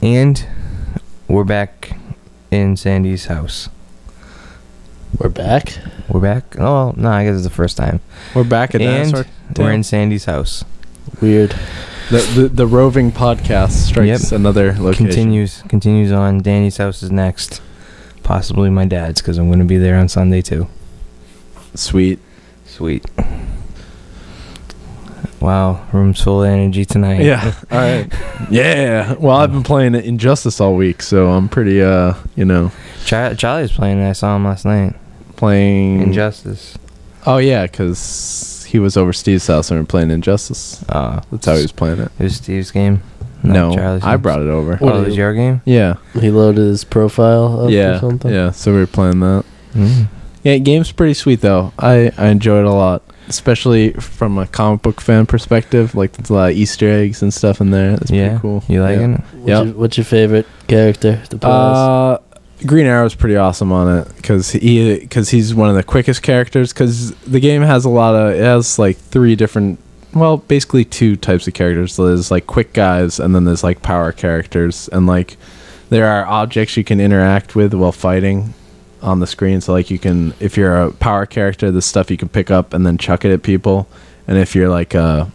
And we're back in Sandy's house. We're back? We're back? Oh, no, I guess it's the first time. We're back at Dinosaur And Town. we're in Sandy's house. Weird. The roving podcast strikes another location. Continues on. Danny's house is next. Possibly my dad's, because I'm going to be there on Sunday, too. Sweet. Wow, room's full of energy tonight. Yeah. All right. Yeah. Well, I've been playing Injustice all week, so I'm pretty, Charlie was playing it. I saw him last night. playing Injustice. Oh yeah, because he was over Steve's house and we were playing Injustice. That's how he was playing it. It was Steve's game. No, Charlie's I game? brought it over. Oh, it was your game? Yeah. He loaded his profile up or something? Yeah. So we were playing that. Mm. Yeah, game's pretty sweet though. I enjoy it a lot, especially from a comic book fan perspective. Like there's a lot of Easter eggs and stuff in there. That's pretty cool. You liking it? What's your favorite character to play as? Green Arrow's pretty awesome on it because he's one of the quickest characters. Because the game has like three different, well, basically two types of characters. So there's like quick guys, and then there's like power characters, and like there are objects you can interact with while fighting on the screen. So like you can, if you're a power character, the stuff you can pick up and then chuck it at people, and if you're like a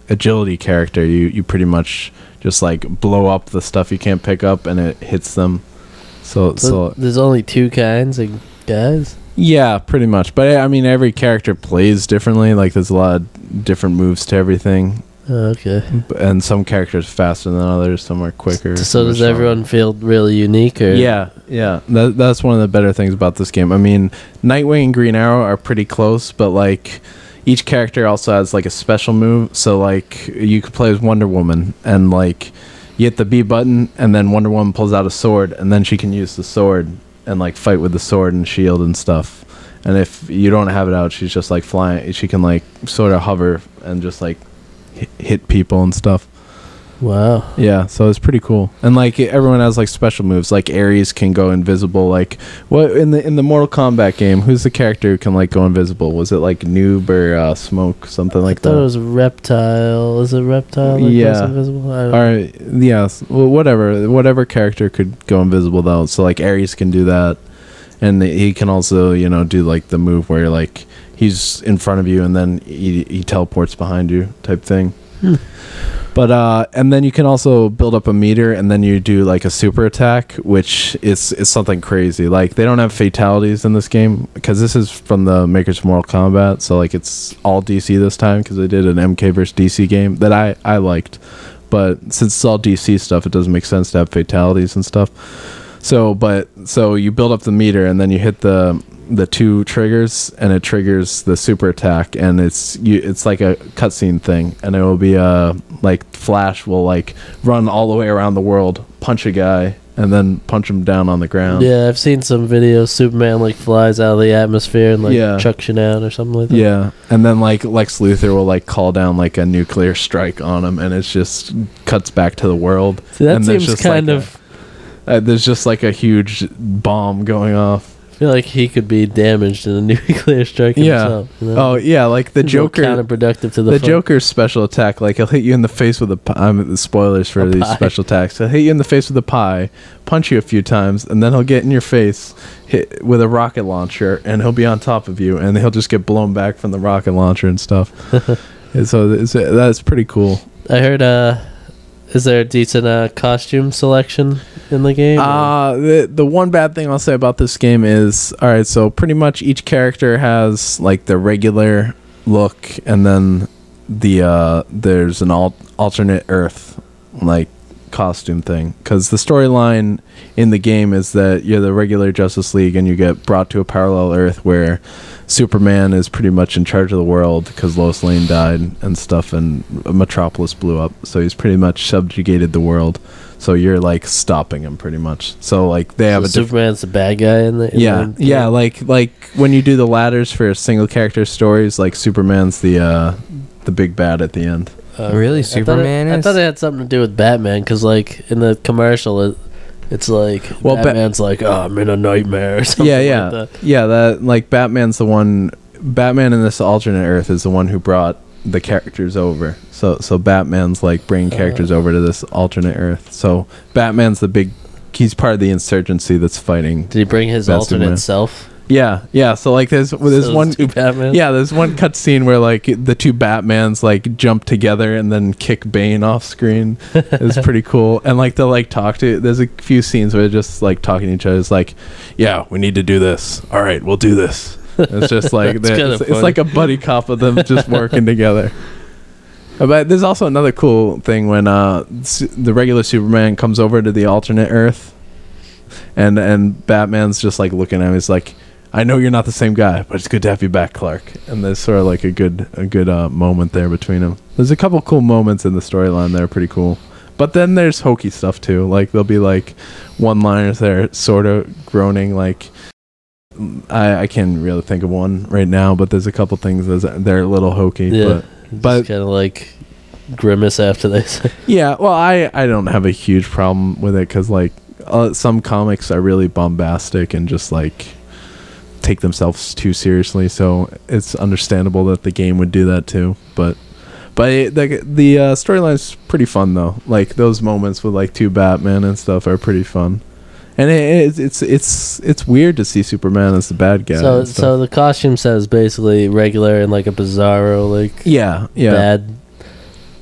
agility character, you pretty much just like blow up the stuff you can't pick up and it hits them. So there's only two kinds of guys? Yeah, pretty much. But I mean, every character plays differently. Like there's a lot of different moves to everything. Okay. And some characters faster than others, some are quicker. So does everyone feel really unique? Or? Yeah. That's one of the better things about this game. I mean, Nightwing and Green Arrow are pretty close, but like each character also has like a special move. So like you could play as Wonder Woman, and like you hit the B button, and then Wonder Woman pulls out a sword, and then she can use the sword and like fight with the sword and shield and stuff. And if you don't have it out, she's just like flying. She can like sort of hover and just like hit people and stuff. Wow. Yeah, so it's pretty cool. And like everyone has like special moves. Like Ares can go invisible. Like what in the Mortal Kombat game, who's the character who can like go invisible? Was it like Noob or Smoke, something like that? I thought it was Reptile. Is it Reptile that goes invisible? All right. Yes. Well, whatever character could go invisible though. So like Ares can do that, and he can also do like the move where like he's in front of you and then he teleports behind you type thing. But and then you can also build up a meter, and then you do like a super attack, which is something crazy. Like they don't have fatalities in this game because this is from the makers of Mortal Kombat, so like it's all DC this time because they did an MK versus DC game that I liked. But since it's all DC stuff, it doesn't make sense to have fatalities and stuff. So you build up the meter, and then you hit the two triggers, and it triggers the super attack, and it's like a cutscene thing, and it will be like Flash will like run all the way around the world, punch a guy, and then punch him down on the ground. Yeah, I've seen some videos. Superman like flies out of the atmosphere and like chucks you down or something like that. Yeah, and then like Lex Luthor will like call down like a nuclear strike on him, and it's just cuts back to the world. See, that and seems kind of. There's just like a huge bomb going off. I feel like he could be damaged in a nuclear strike himself. Oh yeah, like the Joker. Counterproductive to the Joker's special attack. Like he'll hit you in the face with the spoilers for these special attacks. He'll hit you in the face with a pie, punch you a few times, and then he'll get in your face, hit with a rocket launcher, and he'll be on top of you, and he'll just get blown back from the rocket launcher and stuff. And so that's pretty cool. I heard. Is there a decent costume selection in the game? The one bad thing I'll say about this game is, all right, so pretty much each character has like the regular look, and then there's an alternate Earth like costume thing, because the storyline in the game is that you're the regular Justice League and you get brought to a parallel Earth where Superman is pretty much in charge of the world because Lois Lane died and stuff, and Metropolis blew up, so he's pretty much subjugated the world. So you're like stopping him pretty much. So like they have Superman's the bad guy in the yeah like when you do the ladders for single character stories, like Superman's the big bad at the end. Really, Superman I thought it had something to do with Batman, because like in the commercial it's like Batman's like, oh, I'm in a nightmare or something like that. Yeah, that like Batman's the one. Batman in this alternate Earth is the one who brought the characters over. So Batman's like bringing characters over to this alternate Earth. So Batman's he's part of the insurgency that's fighting. Did he bring his alternate self? Yeah. So like there's one two Batman. Yeah, there's one cutscene where like the two Batmans like jump together and then kick Bane off screen. It's pretty cool. And like they'll like talk to. There's a few scenes where they're just like talking to each other. It's like, yeah, we need to do this. All right, we'll do this. It's just like it's like a buddy cop of them just working together. But there's also another cool thing when the regular Superman comes over to the alternate Earth, and Batman's just like looking at him. He's like, I know you're not the same guy, but it's good to have you back, Clark. And there's sort of like a good moment there between them. There's a couple cool moments in the storyline that are pretty cool. But then there's hokey stuff too. Like there'll be like one-liners that are sort of groaning. Like I can't really think of one right now, but there's a couple things they're a little hokey. Yeah, but kind of like grimace after they say. Yeah, well, I don't have a huge problem with it because like some comics are really bombastic and just like take themselves too seriously, so it's understandable that the game would do that too. But the storyline's pretty fun though. Like those moments with like two Batman and stuff are pretty fun, and it's weird to see Superman as the bad guy. So the costume set is basically regular and like a Bizarro, like bad.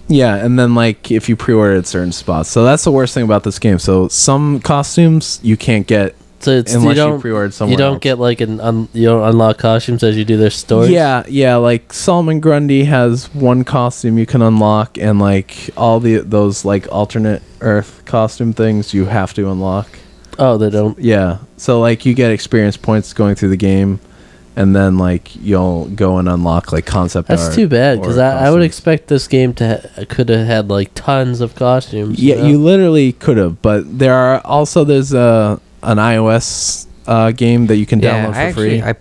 Yeah, and then like if you pre-order at certain spots, so that's the worst thing about this game. So some costumes you can't get. So unless you pre-ordered somewhere you don't else. get like you don't unlock costumes as you do their stories. Yeah, like Solomon Grundy has one costume you can unlock, and like all those like alternate Earth costume things you have to unlock. Oh, they don't. Yeah, so like you get experience points going through the game, and then like you'll go and unlock like concept art. That's too bad because I would expect this game to could have had like tons of costumes. Yeah, you literally could have, but there's an iOS game that you can download for free. I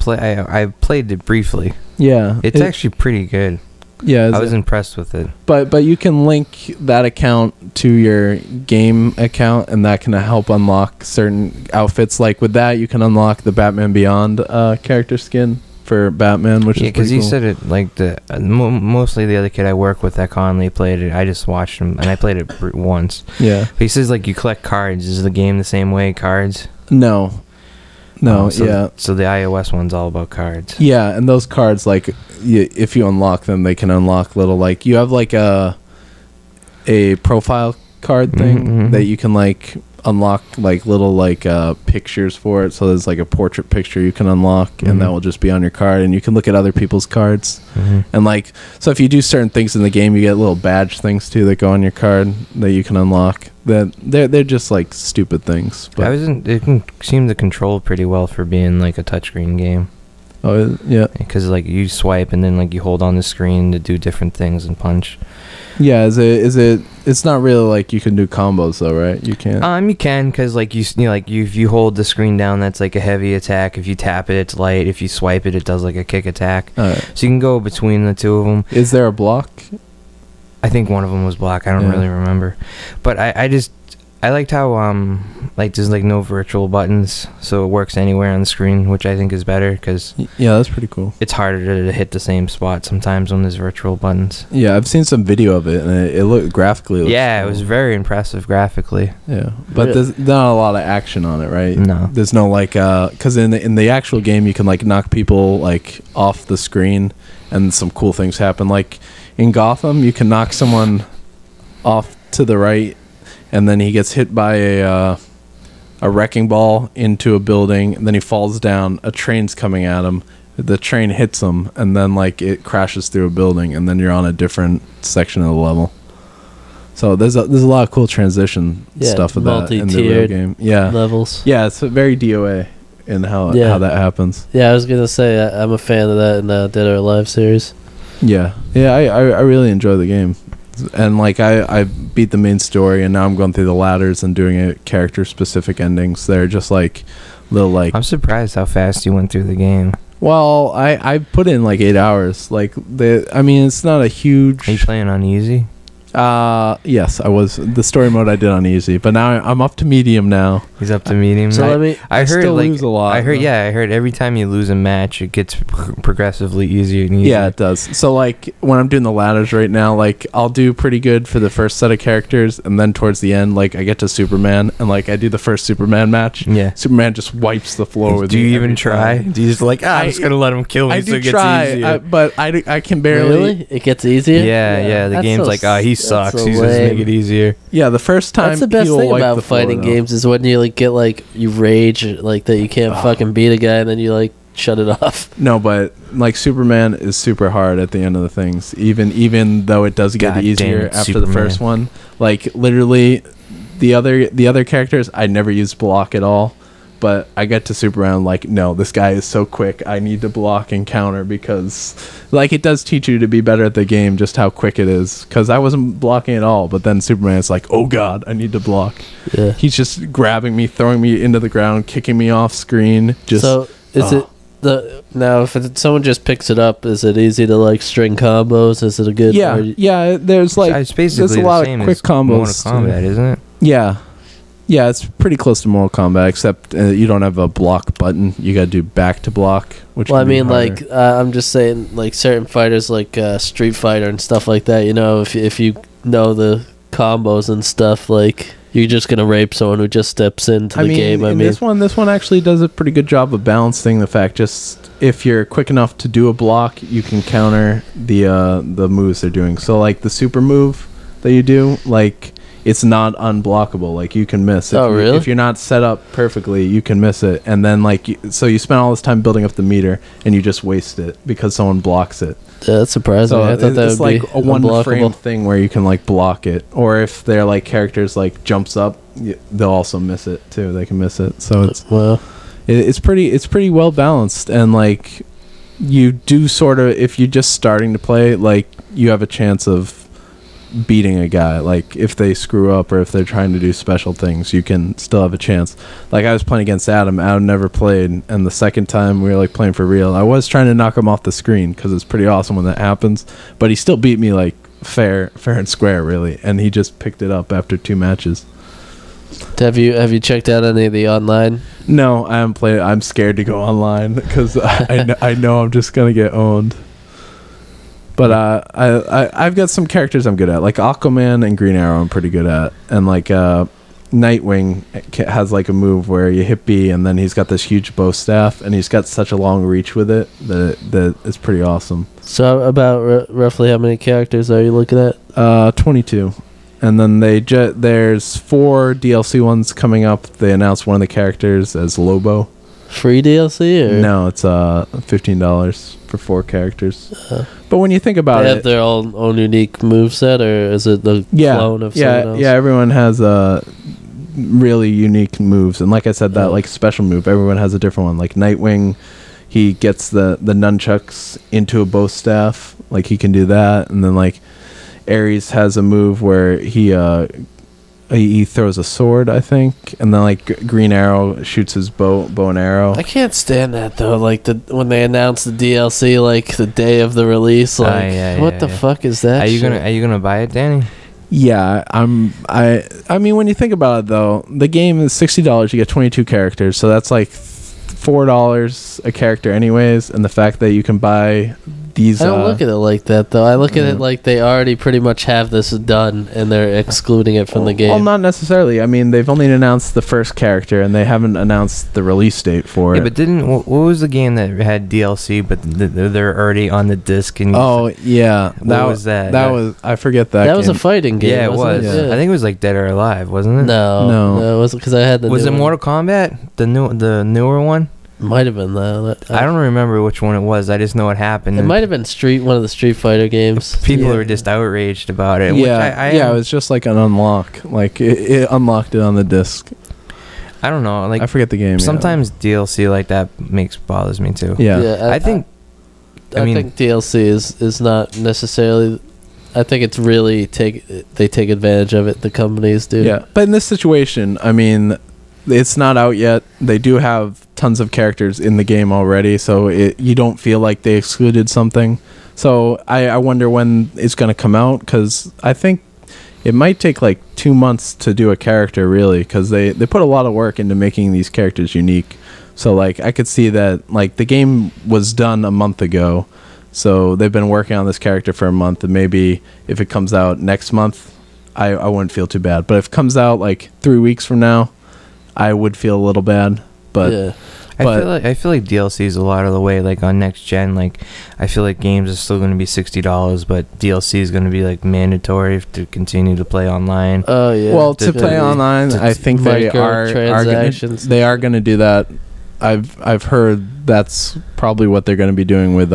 played it briefly. Yeah, it's actually pretty good. Yeah, I was impressed with it. But you can link that account to your game account, and that can help unlock certain outfits. Like with that, you can unlock the Batman Beyond character skin for Batman, which is because cool. you said it like mostly the other kid I work with at Conley played it. I just watched him and I played it once. Yeah, but he says like you collect cards. Is the game the same way? Cards? No. So the iOS one's all about cards. Yeah, and those cards, like, if you unlock them, they can unlock little, like, you have, like, a profile card thing that you can, like, unlock, like, little, like, pictures for it. So there's, like, a portrait picture you can unlock, and that will just be on your card, and you can look at other people's cards. And, like, so if you do certain things in the game, you get little badge things, too, that go on your card that you can unlock. They're just like stupid things. But it can seem to control pretty well for being like a touchscreen game. Oh yeah, because like you swipe and then like you hold on the screen to do different things and punch. Yeah, is it? It's not really like you can do combos though, right? You can't. You can because like if you hold the screen down, that's like a heavy attack. If you tap it, it's light. If you swipe it, it does like a kick attack. Right. So you can go between the two of them. Is there a block? I think one of them was block. I don't really remember, but I liked how like there's like no virtual buttons, so it works anywhere on the screen, which I think is better because that's pretty cool. It's harder to hit the same spot sometimes when there's virtual buttons. Yeah, I've seen some video of it, and it looked graphically. Cool. It was very impressive graphically. Yeah, but there's not a lot of action on it, right? No, there's no like because in the actual game you can like knock people like off the screen, and some cool things happen. Like in Gotham, you can knock someone off to the right, and then he gets hit by a wrecking ball into a building, and then he falls down. A train's coming at him. The train hits him, and then like it crashes through a building, and then you're on a different section of the level. So there's a lot of cool transition stuff with that in the real game. Yeah, levels. Yeah, it's very DOA in how that happens. Yeah, I was gonna say I'm a fan of that in the Dead or Alive series. Yeah, I really enjoy the game, and like I beat the main story, and now I'm going through the ladders and doing a character specific endings. They're just like little like. I'm surprised how fast you went through the game. Well, I put in like 8 hours. Like it's not a huge. Are you playing on easy? Yes, I was. The story mode I did on easy, but now I'm up to medium now. He's up to medium. So I heard still like lose a lot. I heard every time you lose a match, it gets progressively easier and easier. Yeah, it does. So like when I'm doing the ladders right now, like I'll do pretty good for the first set of characters, and then towards the end, like I get to Superman, and like I do the first Superman match. Yeah. Superman just wipes the floor with Do me you every even try? time. Do you just like I'm just gonna let him kill me I so do it gets try, easier? but I can barely. Really? It gets easier? Yeah. The That's game's so like, he that's sucks. so He's just lame. make it easier. Yeah, the first time That's the best he'll thing wipe about the floor, fighting though. games is when you like get like you rage like that you can't fucking beat a guy and then you like shut it off. No, but like Superman is super hard at the end of the things. Even though it does get God easier damn it, after Superman. the first one. Like literally, the other characters I never used block at all. But I get to Superman like, no, this guy is so quick. I need to block and counter because, like, it does teach you to be better at the game, just how quick it is. Because I wasn't blocking at all, but then Superman is like, oh god, I need to block. Yeah. He's just grabbing me, throwing me into the ground, kicking me off screen. Just So is it now if someone just picks it up, is it easy to like string combos? Is it a good yeah. There's like It's basically there's a the lot same of quick as combos. Mortal Kombat, isn't it? Yeah, it's pretty close to Mortal Kombat, except you don't have a block button. You got to do back to block. Which Well, I can be mean, harder. like I'm just saying, like certain fighters, like Street Fighter and stuff like that. You know, if you know the combos and stuff, like you're just gonna rape someone who just steps into the game. I mean, this one actually does a pretty good job of balancing the fact. Just if you're quick enough to do a block, you can counter the moves they're doing. So like the super move that you do, like it's not unblockable. Like you can miss. Really? If you're not set up perfectly, you can miss it. And then like so you spend all this time building up the meter, and you just waste it because someone blocks it. yeah, that's surprising. So I thought that it's would like be a one frame unblockable. thing where you can like block it, or if they're like characters like jumps up, they'll also miss it too. They can miss it. So it's pretty well balanced, and like you do sort of, if you're just starting to play, like you have a chance of beating a guy. Like if they screw up or if they're trying to do special things, you can still have a chance. Like I was playing against Adam never played, and the second time we were like playing for real, I was trying to knock him off the screen because it's pretty awesome when that happens, but he still beat me like fair and square really, and he just picked it up after 2 matches. Have you checked out any of the online? No, I haven't played it. I'm scared to go online because I know I'm just gonna get owned. But I've got some characters I'm good at, like Aquaman and Green Arrow. I'm pretty good at, and like Nightwing has like a move where you hit B, and then he's got this huge bow staff, and he's got such a long reach with it that it's pretty awesome. So about roughly how many characters are you looking at? 22. And then there's 4 DLC ones coming up. They announced one of the characters as Lobo. Free DLC or No, it's $15 for 4 characters. But when you think about they it, have their own unique moveset, or is it the clone of someone else? Yeah, everyone has really unique moves, and like I said, that like special move, everyone has a different one. Like Nightwing, he gets the nunchucks into a bow staff, like he can do that, and then like Ares has a move where he throws a sword, I think, and then like Green Arrow shoots his bow and arrow. I can't stand that though. Like when they announce the DLC, like the day of the release, like what the fuck is that? Are you gonna buy it, Danny? Yeah, I mean, when you think about it though, the game is $60. You get 22 characters, so that's like $4 a character anyways, and the fact that you can buy these I don't look at it like that though. I look at it like they already pretty much have this done and they're excluding it from the game. Well, not necessarily. I mean, they've only announced the first character and they haven't announced the release date for it. Yeah, but what was the game that had DLC but they're already on the disc? And yeah, what was that? That was, I forget that. That was a fighting game. Yeah, it wasn't was. Yeah. I think it was like Dead or Alive, wasn't it? No, it wasn't, because I had the. Was new it Mortal Kombat? The newer one? Might have been though. I don't remember which one it was. I just know it happened. It might have been one of the Street Fighter games. People were just outraged about it. Yeah, it was just like an unlock. Like it unlocked it on the disc. I don't know. Like I forget the game. Sometimes DLC like that bothers me too. Yeah, I think DLC is not necessarily. I think it's really they take advantage of it. The companies do. Yeah, but in this situation, I mean, it's not out yet. They do have tons of characters in the game already, so you don't feel like they excluded something. So I wonder when it's going to come out, because I think it might take like 2 months to do a character, really, because they put a lot of work into making these characters unique. So like I could see that like the game was done a month ago, so they've been working on this character for a month, and maybe if it comes out next month, I wouldn't feel too bad. But if it comes out like 3 weeks from now, I would feel a little bad. But yeah. I feel like DLC is a lot of the way. Like on next gen, like I feel like games are still going to be $60, but DLC is going to be like mandatory to continue to play online. Oh yeah. Well, to play online, I think they are Microtransactions. they are going to do that. I've heard that's probably what they're going to be doing with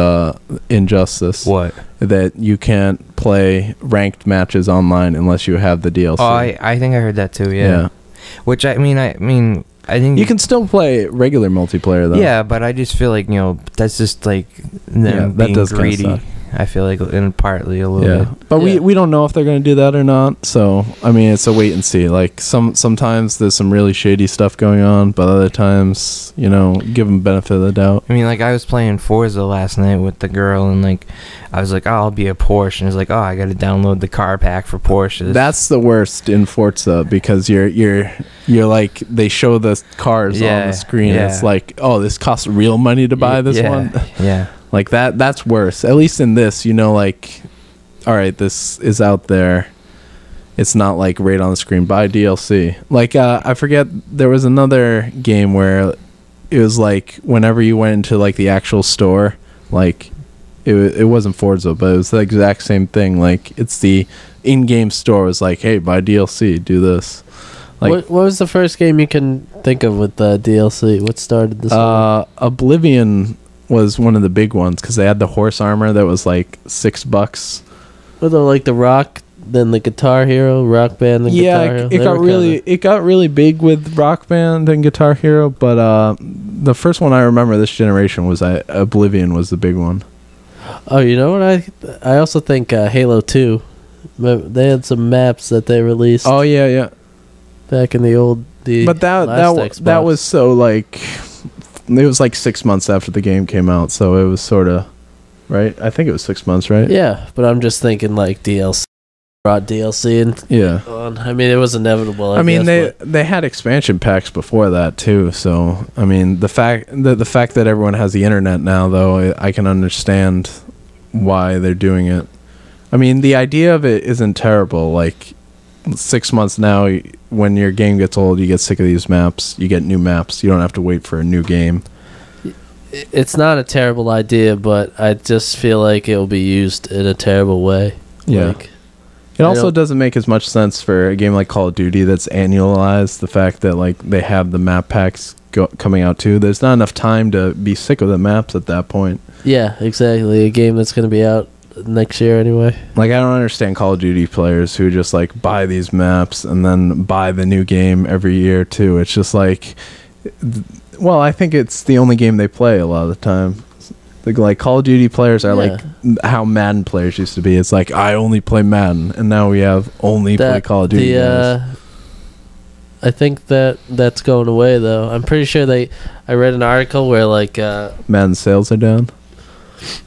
Injustice. What? That you can't play ranked matches online unless you have the DLC. Oh, I think I heard that too. Yeah. Which I mean I think you can still play regular multiplayer though. Yeah, but I just feel like that's just like them that being does kinda greedy. suck. I feel like in partly a little bit. But we don't know if they're going to do that or not. So I mean, it's a wait and see. Like sometimes there's some really shady stuff going on, but other times, give them benefit of the doubt. I mean, like I was playing Forza last night with the girl, and like I was like, oh, I'll be a Porsche, and it's like, oh, I got to download the car pack for Porsches. That's the worst in Forza because you're like they show the cars on the screen. Yeah. It's like, oh, this costs real money to buy this one. Yeah. Like that's worse. At least in this, like, all right, this is out there. It's not like right on the screen. Buy DLC. Like I forget, there was another game where it was like whenever you went into like the actual store, like it wasn't Forza, but it was the exact same thing. Like it's the in-game store was like, hey, buy DLC, do this. Like what was the first game you can think of with the DLC? What started this? Oblivion was one of the big ones because they had the horse armor that was like $6. Well, like the Rock, then the Guitar Hero, Rock Band, and Guitar Hero. It got really big with Rock Band and Guitar Hero, but the first one I remember this generation was Oblivion was the big one. Oh, you know what? I also think Halo 2. They had some maps that they released. Oh yeah. Back in but that was so like. It was like 6 months after the game came out, so it was sort of right. I think it was 6 months, right? Yeah, but I'm just thinking like DLC brought DLC and I mean, it was inevitable. I mean, they had expansion packs before that too. So I mean, the fact that everyone has the internet now, though, I can understand why they're doing it. I mean, the idea of it isn't terrible. Like 6 months now, when your game gets old, you get sick of these maps. You get new maps. You don't have to wait for a new game. It's not a terrible idea, but I just feel like it will be used in a terrible way. Yeah. Like, it also doesn't make as much sense for a game like Call of Duty that's annualized. The fact that like they have the map packs coming out too. There's not enough time to be sick of the maps at that point. Yeah, exactly. A game that's going to be out next year anyway. Like I don't understand Call of Duty players who just like buy these maps and then buy the new game every year too. It's just like, well, I think it's the only game they play a lot of the time. Like Call of Duty players are like how Madden players used to be. It's like I only play Madden, and now we have only play Call of Duty games. I think that's going away though. I'm pretty sure I read an article where like Madden sales are down.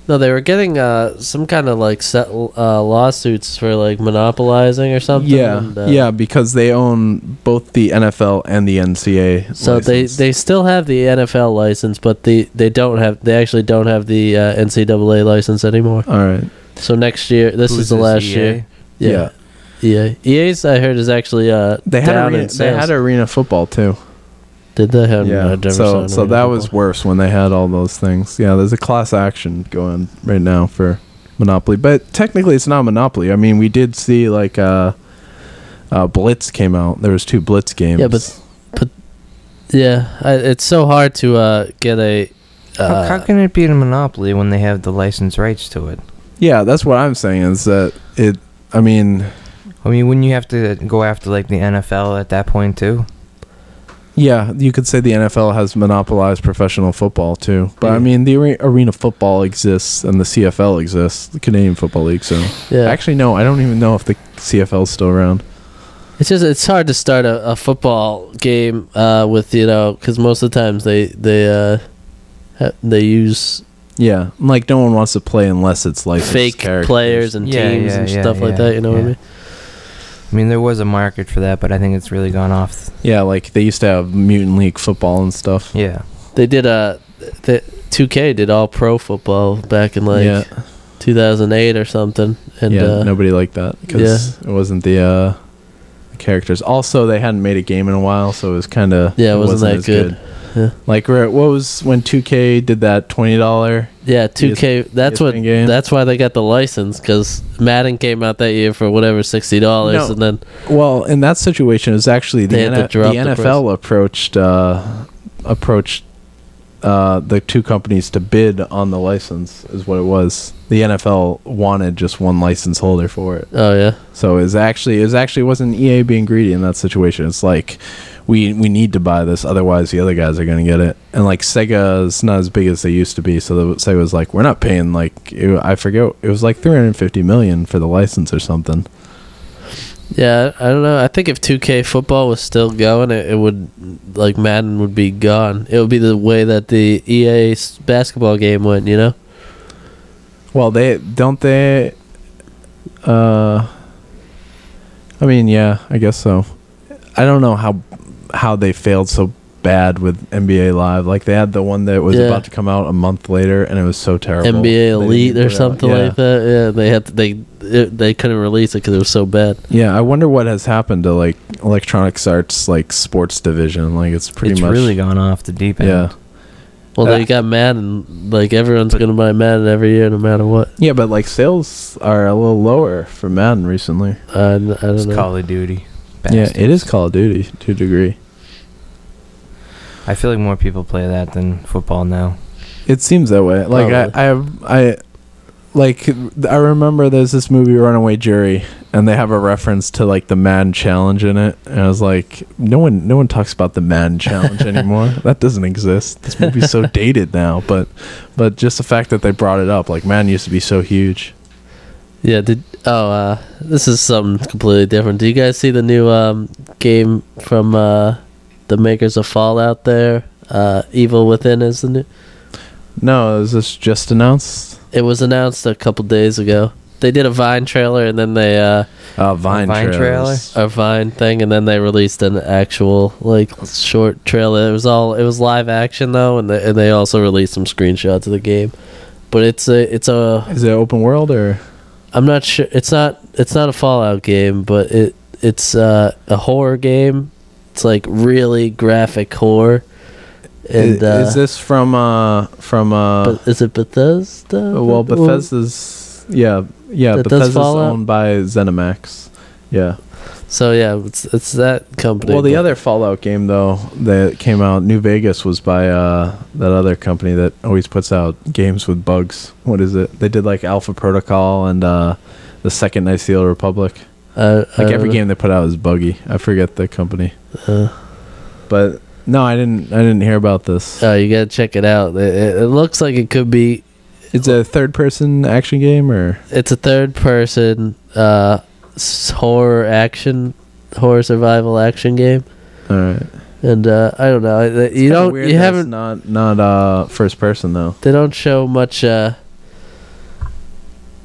No, they were getting some kind of like lawsuits for like monopolizing or something. Yeah, and, because they own both the NFL and the NCAA. So license. they still have the NFL license, but they actually don't have the NCAA license anymore. All right. So next year, this is the last year. Yeah. EA's I heard is actually they had arena football too. Did they have? Yeah. So that was worse when they had all those things. Yeah, there's a class action going right now for Monopoly, but technically it's not Monopoly. I mean, we did see like Blitz came out. There was 2 Blitz games. Yeah, but it's so hard to get a. How can it be a Monopoly when they have the license rights to it? Yeah, that's what I'm saying. Is that it? I mean, wouldn't you have to go after like the NFL at that point too? Yeah, you could say the NFL has monopolized professional football too. But I mean, the arena football exists and the CFL exists, the Canadian Football League. So actually, no, I don't even know if the CFL is still around. It's hard to start a football game with because most of the times they use like no one wants to play unless it's licensed fake characters. players and teams and stuff like that. You know what I mean? I mean, there was a market for that, but I think it's really gone off. Yeah, like they used to have Mutant League football and stuff. Yeah. They did 2K did all pro football back in like Yeah. 2008 or something, and Yeah, nobody liked that because it wasn't the characters. Also, they hadn't made a game in a while, so it was kind of Yeah, it wasn't that as good. Yeah. Like what was when 2K did that $20? Yeah, 2K. That's what. ESPN game? That's why they got the license, because Madden came out that year for whatever $60, No. and then Well, in that situation, it was actually the, They had to drop the NFL approached the two companies to bid on the license. Is what it was. The NFL wanted just one license holder for it. oh yeah, So it wasn't EA being greedy in that situation. It's like we need to buy this, otherwise the other guys are going to get it. And like Sega's not as big as they used to be, so Sega was like, we're not paying I forget, it was like $350 million for the license or something. yeah. I don't know. I think if 2K football was still going, it would, like, Madden would be gone. It would be the way that the EA basketball game went. You know. Well, I mean, yeah, I guess so. I don't know how they failed so bad with NBA Live. Like they had the one that was Yeah. about to come out a month later, and it was so terrible. NBA They didn't Elite put or it out. something Yeah. like that. Yeah, they had they couldn't release it because it was so bad. Yeah, I wonder what has happened to like Electronic Arts like sports division. Like it's pretty It's much really gone off the deep end. yeah. Well, they got Madden. Like everyone's gonna buy Madden every year, no matter what. Yeah, but like sales are a little lower for Madden recently. I don't It's know. Call of Duty. Yeah, Bastards. it is Call of Duty to a degree. I feel like more people play that than football now. It seems that way. Like I remember there's this movie Runaway Jury, and they have a reference to like the Madden Challenge in it, and I was like, no one talks about the Madden Challenge anymore. That doesn't exist. This movie's so dated now, but just the fact that they brought it up, like Madden used to be so huge. Yeah. This is something completely different. Do you guys see the new game from the makers of Fallout? There, Evil Within is the new. No, is this just announced? It was announced a couple days ago. They did a Vine trailer, and then they Vine trailer? a Vine thing, and then they released an actual like short trailer. It was live action though, and they also released some screenshots of the game. But it's a Is it open world or? I'm not sure. It's not a Fallout game, but it's a horror game. It's like really graphic horror. And Is this from but is it Bethesda? well, Bethesda's Bethesda's Fallout? owned by ZeniMax. Yeah. So yeah, it's that company. Well, the but- other Fallout game though that came out, New Vegas, was by that other company that always puts out games with bugs. What is it? They did like Alpha Protocol and the second Knights of the Old Republic. Like every game they put out is buggy. I forget the company. But no, I didn't hear about this. Oh, you gotta check it out. It looks like it could be. It's a third-person action game, or It's a third-person horror survival action game. all right. And I don't know. It's You kinda don't. weird You that haven't. it's not first person though. They don't show much. Oh,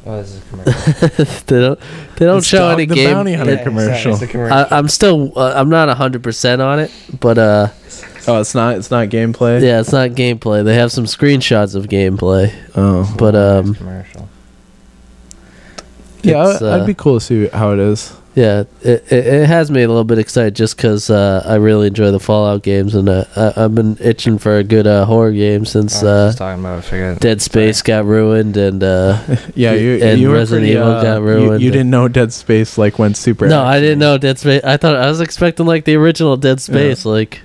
this is a commercial. They don't It's show Dog any the game. Bounty Hunter commercial. It's a commercial. I'm still. I'm not 100% on it, but Oh, it's not gameplay. yeah, it's not gameplay. They have some screenshots of gameplay, Oh. but commercial. Yeah, it's, I'd be cool to see how it is. yeah, it has me a little bit excited just because I really enjoy the Fallout games, and I've been itching for a good horror game since I was just talking about. I forget. Dead Space got ruined, and Yeah, and you were Resident pretty, Evil got ruined. You didn't know Dead Space like went super. no, I action-y. didn't know Dead Space. I was expecting like the original Dead Space, like.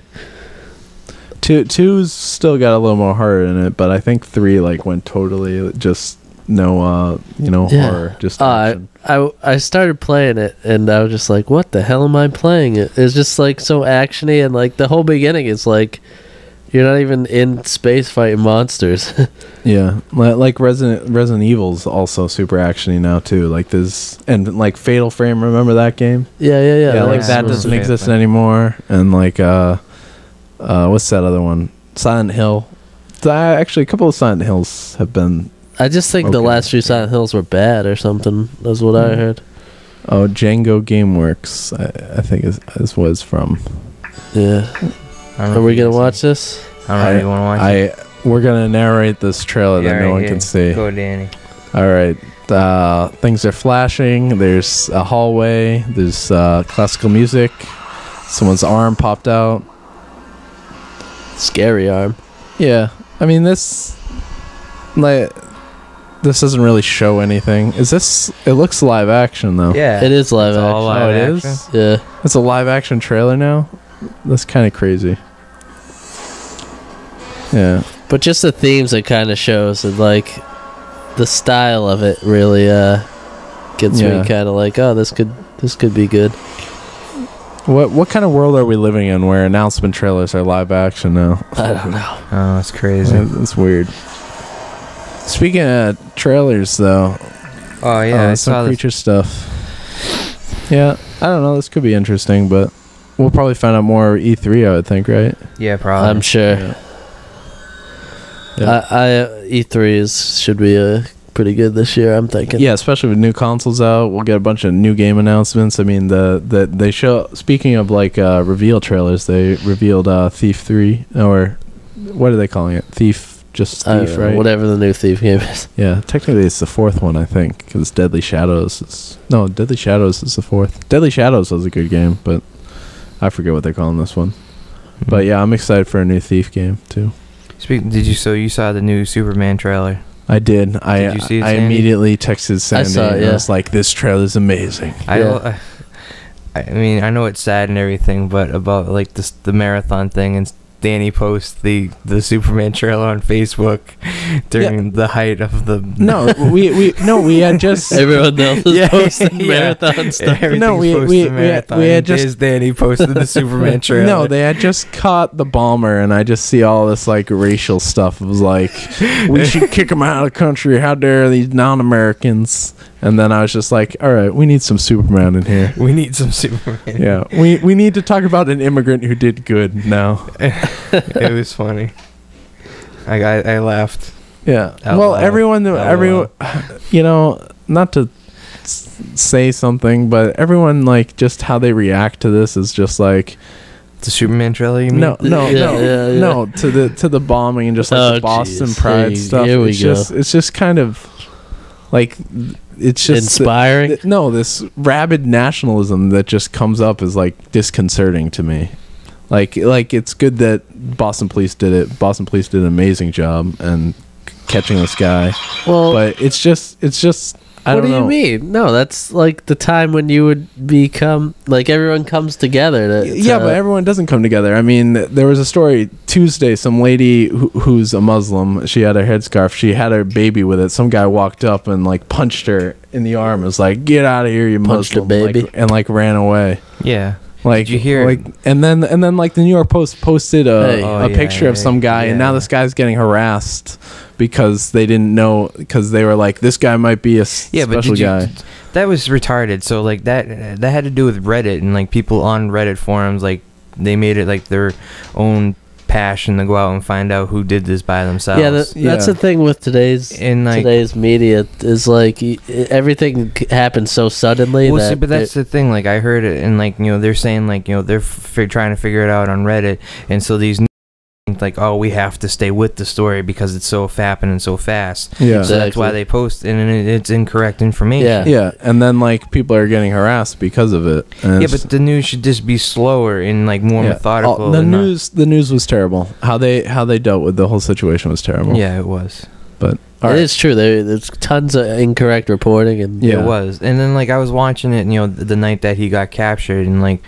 Two's still got a little more horror in it, but I think 3 like went totally just no Yeah. horror, just I action. I started playing it, and I was just like, "What the hell am I playing?" It's just like so actiony, and like the whole beginning is like you're not even in space fighting monsters. Yeah, like Resident Evil's also super actiony now too. Like this and like Fatal Frame. Remember that game? yeah. Yeah, like yeah. that Yeah. doesn't Yeah. exist anymore. And like what's that other one? Silent Hill. Actually, a couple of Silent Hills have been. I just think the Okay. last few Silent Hills were bad or something. That's what I heard. Oh, Django GameWorks, I think is what it's from. Yeah. I don't know Are if we you gonna can watch see. this? I don't know if you want to watch it. We're gonna narrate this trailer that no one can see. Go, Danny. All right. Things are flashing. There's a hallway. There's classical music. Someone's arm popped out. Scary arm. Yeah. I mean, this doesn't really show anything. Is this? It looks live action though. Yeah. It is live It's all action. live Oh, it action. is? Yeah. It's a live action trailer now. That's kind of crazy. Yeah. But just the themes it kind of shows, and like the style of it really gets Yeah. me kind of like, oh, this could be good. What kind of world are we living in where announcement trailers are live action now? I don't know. Oh, that's crazy. It's weird. Speaking of trailers, though, Oh yeah, I some saw this. creature stuff. Yeah, I don't know. This could be interesting, but we'll probably find out more E3. I would think, right? Yeah, probably. I'm sure. Yeah. Yeah. E3 should be pretty good this year, I'm thinking. Yeah, especially with new consoles out, we'll get a bunch of new game announcements. I mean, they show. Speaking of like reveal trailers, they revealed Thief 3, or what are they calling it? Just I don't Thief, know, right? whatever the new Thief game is. Yeah, technically it's the fourth one, I think, because Deadly Shadows is the fourth. Deadly Shadows was a good game, but I forget what they're calling this one. Mhm. But yeah, I'm excited for a new Thief game too. You saw the new Superman trailer? I did. Did you see it, I Sandy? immediately texted Sandy. saw it, and yeah. I was like, "This trailer's amazing." I mean, I know it's sad and everything, but about like the marathon thing, and Danny posts the Superman trailer on Facebook during the height of the. No, we had just Everyone else is posting yeah. marathon stuff. Everything's No, we posted had marathon. just Danny posted the Superman trailer. No, they had just caught the bomber, and I just see all this like racial stuff. It was like, we should kick them out of the country. How dare these non-Americans? And then I was just like, all right, we need some Superman in here. We need some Superman. Yeah, we need to talk about an immigrant who did good now. It was funny. I laughed. Yeah. Out Well, loud. everyone, you know, not to say something, but everyone like just how they react to this is just like. The Superman trailer, you mean? No, Yeah. no, to the bombing and just like Oh, the Boston jeez. Pride Here- stuff. here we It's just kind of like it's just Inspiring? no, this rabid nationalism that just comes up is like disconcerting to me. Like it's good that Boston Police did it. Boston Police did an amazing job and catching this guy, Well, but it's just I what don't do you know. mean? No, that's like the time when you would become like everyone comes together. Yeah, but everyone doesn't come together. I mean, there was a story Tuesday. Some lady who's a Muslim, she had her headscarf. She had her baby with it. Some guy walked up and like punched her in the arm. It was like, "Get out of here, you Punched the Muslim!" baby? and ran away. Yeah. Like, Did you hear- Like, and then like the New York Post posted Hey. a picture of some guy, and now this guy's getting harassed because they didn't know, because they were like, this guy might be a special guy. That was retarded. So like that had to do with Reddit, and like people on Reddit forums, like they made it like their own passion to go out and find out who did this by themselves. Yeah, that's the thing with today's media is like everything happens so suddenly. Well, see, but that's the thing. Like I heard it, and like they're saying like they're trying to figure it out on Reddit, and so these think like, oh, we have to stay with the story because it's so happening so fast. Yeah, so that's why they post, and it's incorrect information. Yeah, and then like people are getting harassed because of it. And yeah, but the news should just be slower and like more methodical. The news was terrible. How they dealt with the whole situation was terrible. Yeah, it was. But it is true. There's tons of incorrect reporting, and it was. And then like I was watching it, the night that he got captured, and like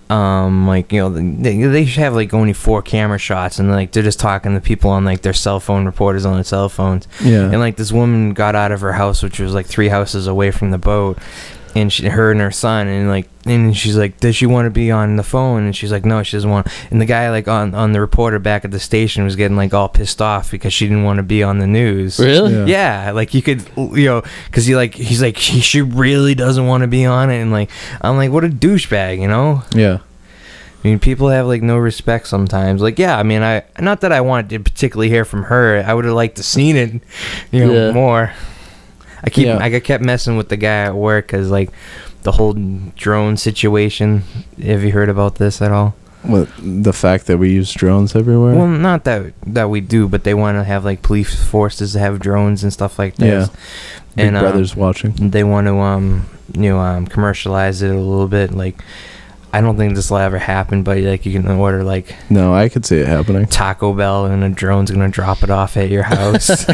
they should have like only 4 camera shots, and like they're just talking to people on like their cell phone, reporters on their cell phones. Yeah. And like this woman got out of her house, which was like 3 houses away from the boat, and her and her son, and she's like, does she want to be on the phone? And she's like, no, she doesn't want. And the guy like on the reporter back at the station was getting like all pissed off because she didn't want to be on the news. Really? Yeah, like you could, because he's like she really doesn't want to be on it, and like I'm like, what a douchebag, Yeah. I mean, people have like no respect sometimes. Like, yeah, I mean, not that I wanted to particularly hear from her. I would have liked to seen it, more. I kept messing with the guy at work because like the whole drone situation. Have you heard about this at all? What, the fact that we use drones everywhere? Well, not that we do, but they want to have like police forces to have drones and stuff like this. Yeah. Big Brother's watching. They want to commercialize it a little bit. Like, I don't think this will ever happen, but like you can order like No, I could see it happening. Taco Bell and a drone's gonna drop it off at your house.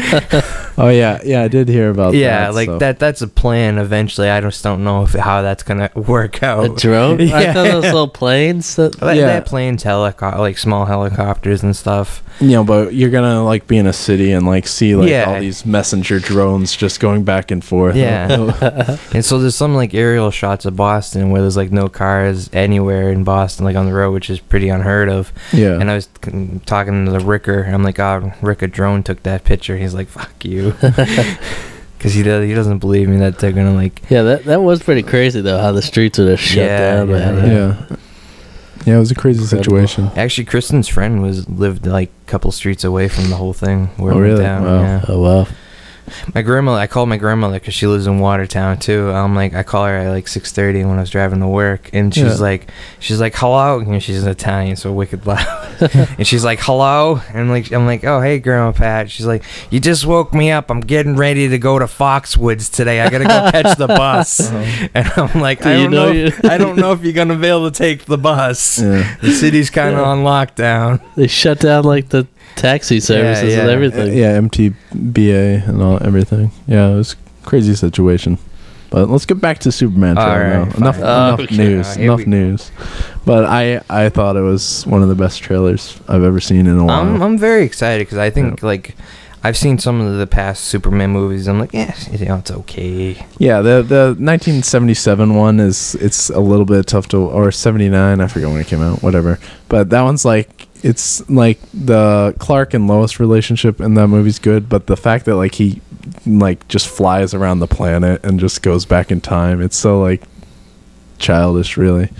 Oh yeah, I did hear about that. Yeah, like so. that's a plan eventually. I just don't know how that's gonna work out. A drone? I Yeah. thought those little planes. That, Like, Yeah. they have planes, like small helicopters and stuff. You know, but you're gonna like be in a city and like see like Yeah. all these messenger drones just going back and forth. Yeah. And so there's some like aerial shots of Boston where there's like no cars anywhere in Boston, like on the road, which is pretty unheard of. Yeah. And I was talking to the Ricker. I'm like, oh, Rick, a drone took that picture. He's like, fuck you. Because he doesn't believe me that they're going to like... yeah, that was pretty crazy, though, how the streets were just shut down. Yeah, it was a crazy situation. Actually, Kristen's friend lived like a couple streets away from the whole thing. Where Oh, it went really? down. Wow. Yeah. Oh, wow. My grandmother, I called my grandmother because she lives in Watertown too. I call her at like 6:30 when I was driving to work, and she's like, hello, and she's Italian, so wicked loud, and she's like, hello, and I'm like, oh hey, Grandma Pat. She's like, you just woke me up. I'm getting ready to go to Foxwoods today. I gotta go catch the bus, and I'm like, I don't know if you're gonna be able to take the bus. Yeah. The city's kind of on lockdown. They shut down, like, the taxi services and everything. Yeah, MTBA and everything. Yeah, it was a crazy situation. But let's get back to Superman trailer Alright, now. fine. Enough Okay. news. Here Enough we- news. But I thought it was one of the best trailers I've ever seen in a while. I'm very excited because I think like I've seen some of the past Superman movies. I'm like, yeah, it's okay. Yeah, the 1977 one it's a little bit tough to, or 79, I forget when it came out, whatever. But that one's like, it's like the Clark and Lois relationship in that movie's good, but the fact that like he like just flies around the planet and just goes back in time, it's so like childish, really.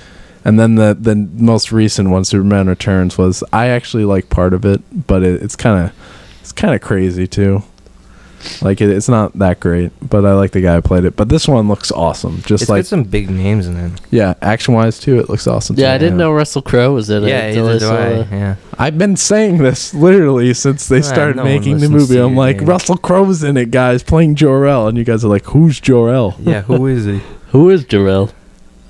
And then the most recent one, Superman Returns, was, I actually like part of it, but it's kind of crazy too. Like it's not that great, but I like the guy who played it. But this one looks awesome. Just It's like got some big names in it. yeah, action wise too, it looks awesome. Yeah, too. I didn't know Russell Crowe was in it. Yeah, until either do saw I. the- Yeah. I've been saying this literally since they started no one making the listens movie. to I'm you, like, man. Russell Crowe's in it, guys, playing Jor-El, and you guys are like, who's Jor-El? Yeah, who is he? Who is Jarrell?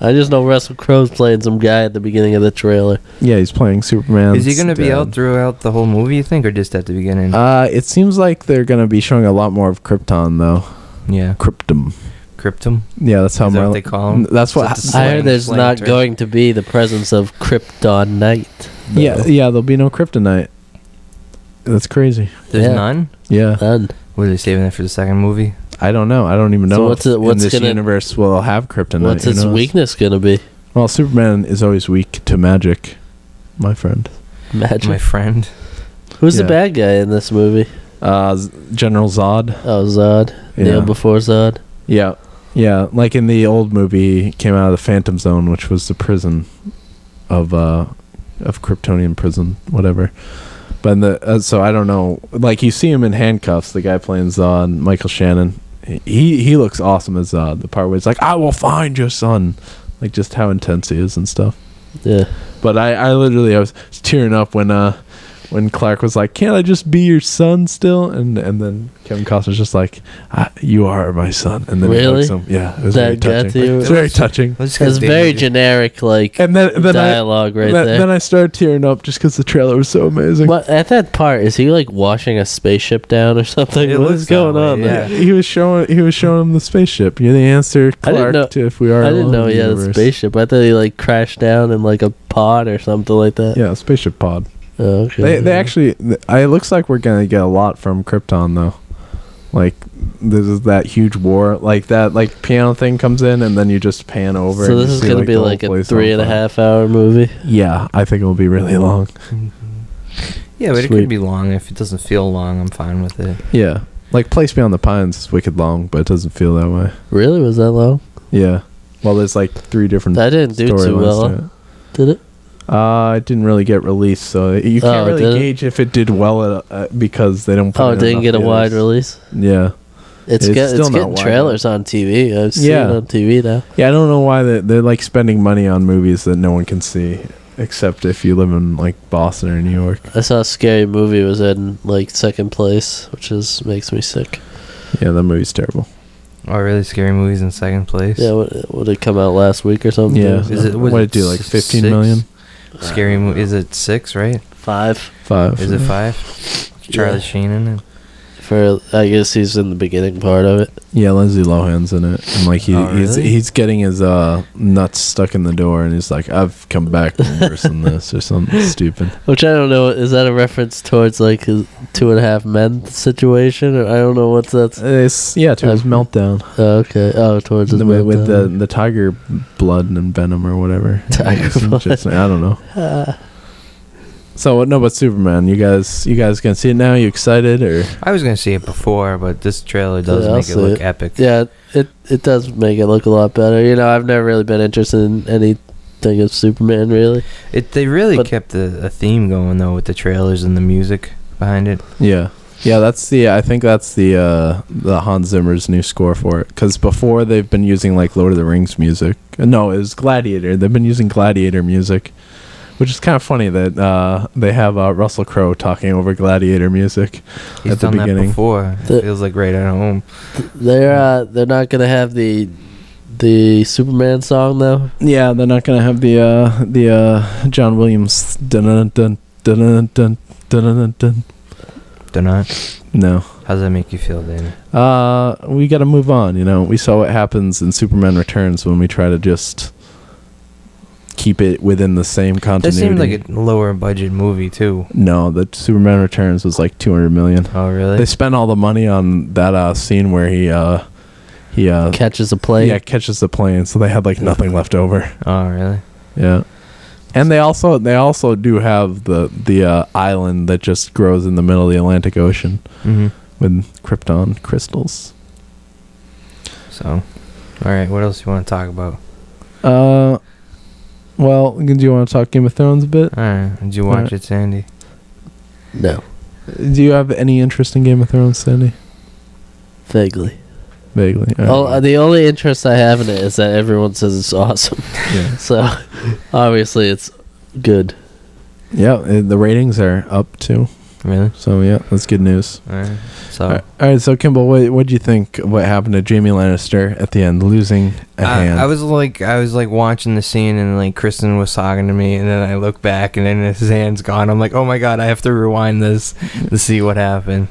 I just know Russell Crowe's playing some guy at the beginning of the trailer. Yeah, he's playing Superman. Is he going to be out throughout the whole movie, you think, or just at the beginning? It seems like they're gonna be showing a lot more of Krypton though. Yeah. Krypton. Krypton? Yeah, that's how Is that what Marlon- they call him? That's what. Is that the I heard slang- there's slang not term? going to be the presence of Kryptonite. yeah, there'll be no kryptonite. That's crazy. There's Yeah. none? Yeah, None. Were they saving that for the second movie? I don't know. I don't even know. So what's if it- what's in this gonna- universe will have kryptonite? What's Who its knows? weakness going to be? Well, Superman is always weak to magic, my friend. Magic. My friend. Who's the Yeah. bad guy in this movie? General Zod. Oh, Zod. Yeah. Neil before Zod. Yeah, yeah. Like in the old movie, he came out of the Phantom Zone, which was the prison of Kryptonian prison, whatever. But in the so I don't know. Like you see him in handcuffs. The guy playing Zod, Michael Shannon. He looks awesome as Zod. The part where he's like, "I will find your son," like just how intense he is and stuff. Yeah. But I literally I was tearing up when Clark was like, "Can't I just be your son still?" And then Kevin Costner's just like, "You are my son." And then he Really? hugs him. Yeah, it was That very got touching. to you? It's very touching. It's very generic, like, And then dialogue right there. Then I started tearing up just because the trailer was so amazing. What at that part is he like washing a spaceship down or something? It What looks is going that way, on yeah. there? He was showing him the spaceship. You're the answer, I didn't Clark, know- to if we are. I didn't alone know in he the had a universe. spaceship. I thought he like crashed down in like a pod or something like that. Yeah, spaceship pod. Oh, okay. They actually. It looks like we're gonna get a lot from Krypton though. Like this is that huge war, like that, like piano thing comes in, and then you just pan over. So and this you is see, gonna be the whole like a place on 3.5 fire. hour movie. Yeah, I think it will be really long. Yeah, but it Sweet. could be long. If it doesn't feel long, I'm fine with it. Yeah, like Place Beyond the Pines is wicked long, but it doesn't feel that way. Really, was that long? Yeah, well, there's like 3 different. That didn't do too storylines well, to it. did it? It didn't really get released, so you can't Oh, really did it? gauge if it did well because they don't. Put Oh, in it didn't enough get a wide theaters. release. Yeah, It's It's still not getting wide trailers on TV. I've seen Yeah. it on TV now. Yeah, I don't know why they're like spending money on movies that no one can see, except if you live in like Boston or New York. I saw a Scary Movie was in like second place, which makes me sick. Yeah, that movie's terrible. Oh, really? Scary Movies in second place? Yeah, would it come out last week or something? Yeah, Is it- was what it did it do, like 15 6? million? Scary Movie. Is it 6, right? 5 5. Is it 5? Charlie Yeah. Sheen in it? for. I guess he's in the beginning part of it. Yeah, Lindsay Lohan's in it, and like Oh, really? he's getting his nuts stuck in the door, and he's like, "I've come back worse than this," or something stupid. Which I don't know. Is that a reference towards like his 2.5 Men situation? Or I don't know what's that. It's to his meltdown. Oh, okay. Oh, towards his with meltdown. the tiger blood and venom or whatever. Tiger blood. I don't know. So no, but Superman, you guys gonna see it now? You excited or? I was gonna see it before, but this trailer does Yeah, I'll make it see look it. epic. Yeah, it does make it look a lot better. You know, I've never really been interested in anything of Superman, really. They really But- kept a theme going though with the trailers and the music behind it. Yeah, that's I think that's the Hans Zimmer's new score for it. Because before they've been using like Lord of the Rings music. No, it was Gladiator. They've been using Gladiator music, which is kind of funny that they have Russell Crowe talking over Gladiator music He's at the done that beginning. before. The- It feels like right at home. They're not gonna have the Superman song though. Yeah, they're not gonna have the John Williams dun dun dun dun dun dun dun. They're not. No. How does that make you feel, Danny? We got to move on. You know, we saw what happens in Superman Returns when we try to just keep it within the same That continuity. seemed like a lower budget movie too. No, the Superman Returns was like 200 million. Oh really? They spent all the money on that scene where he Catches a plane. catches the plane, so they had like nothing left over. Oh really? Yeah. And they also do have the island that just grows in the middle of the Atlantic Ocean Mm-hmm. with Krypton crystals. So, all right. What else you want to talk about? Well, do you want to talk Game of Thrones a bit? All right. Did you watch it, Sandy? No, Do you have any interest in Game of Thrones, Sandy? vaguely. Vaguely. The only interest I have in it is that everyone says it's awesome. Yeah. So obviously it's good. Yeah, the ratings are up too. Really? So yeah, that's good news. All right. So, All right, so Kimball, what do you think of what happened to Jaime Lannister at the end, losing a hand? I was like watching the scene, and like Kristen was talking to me, and then I look back, and then his hand's gone. I'm like, oh my god, I have to rewind this to see what happened.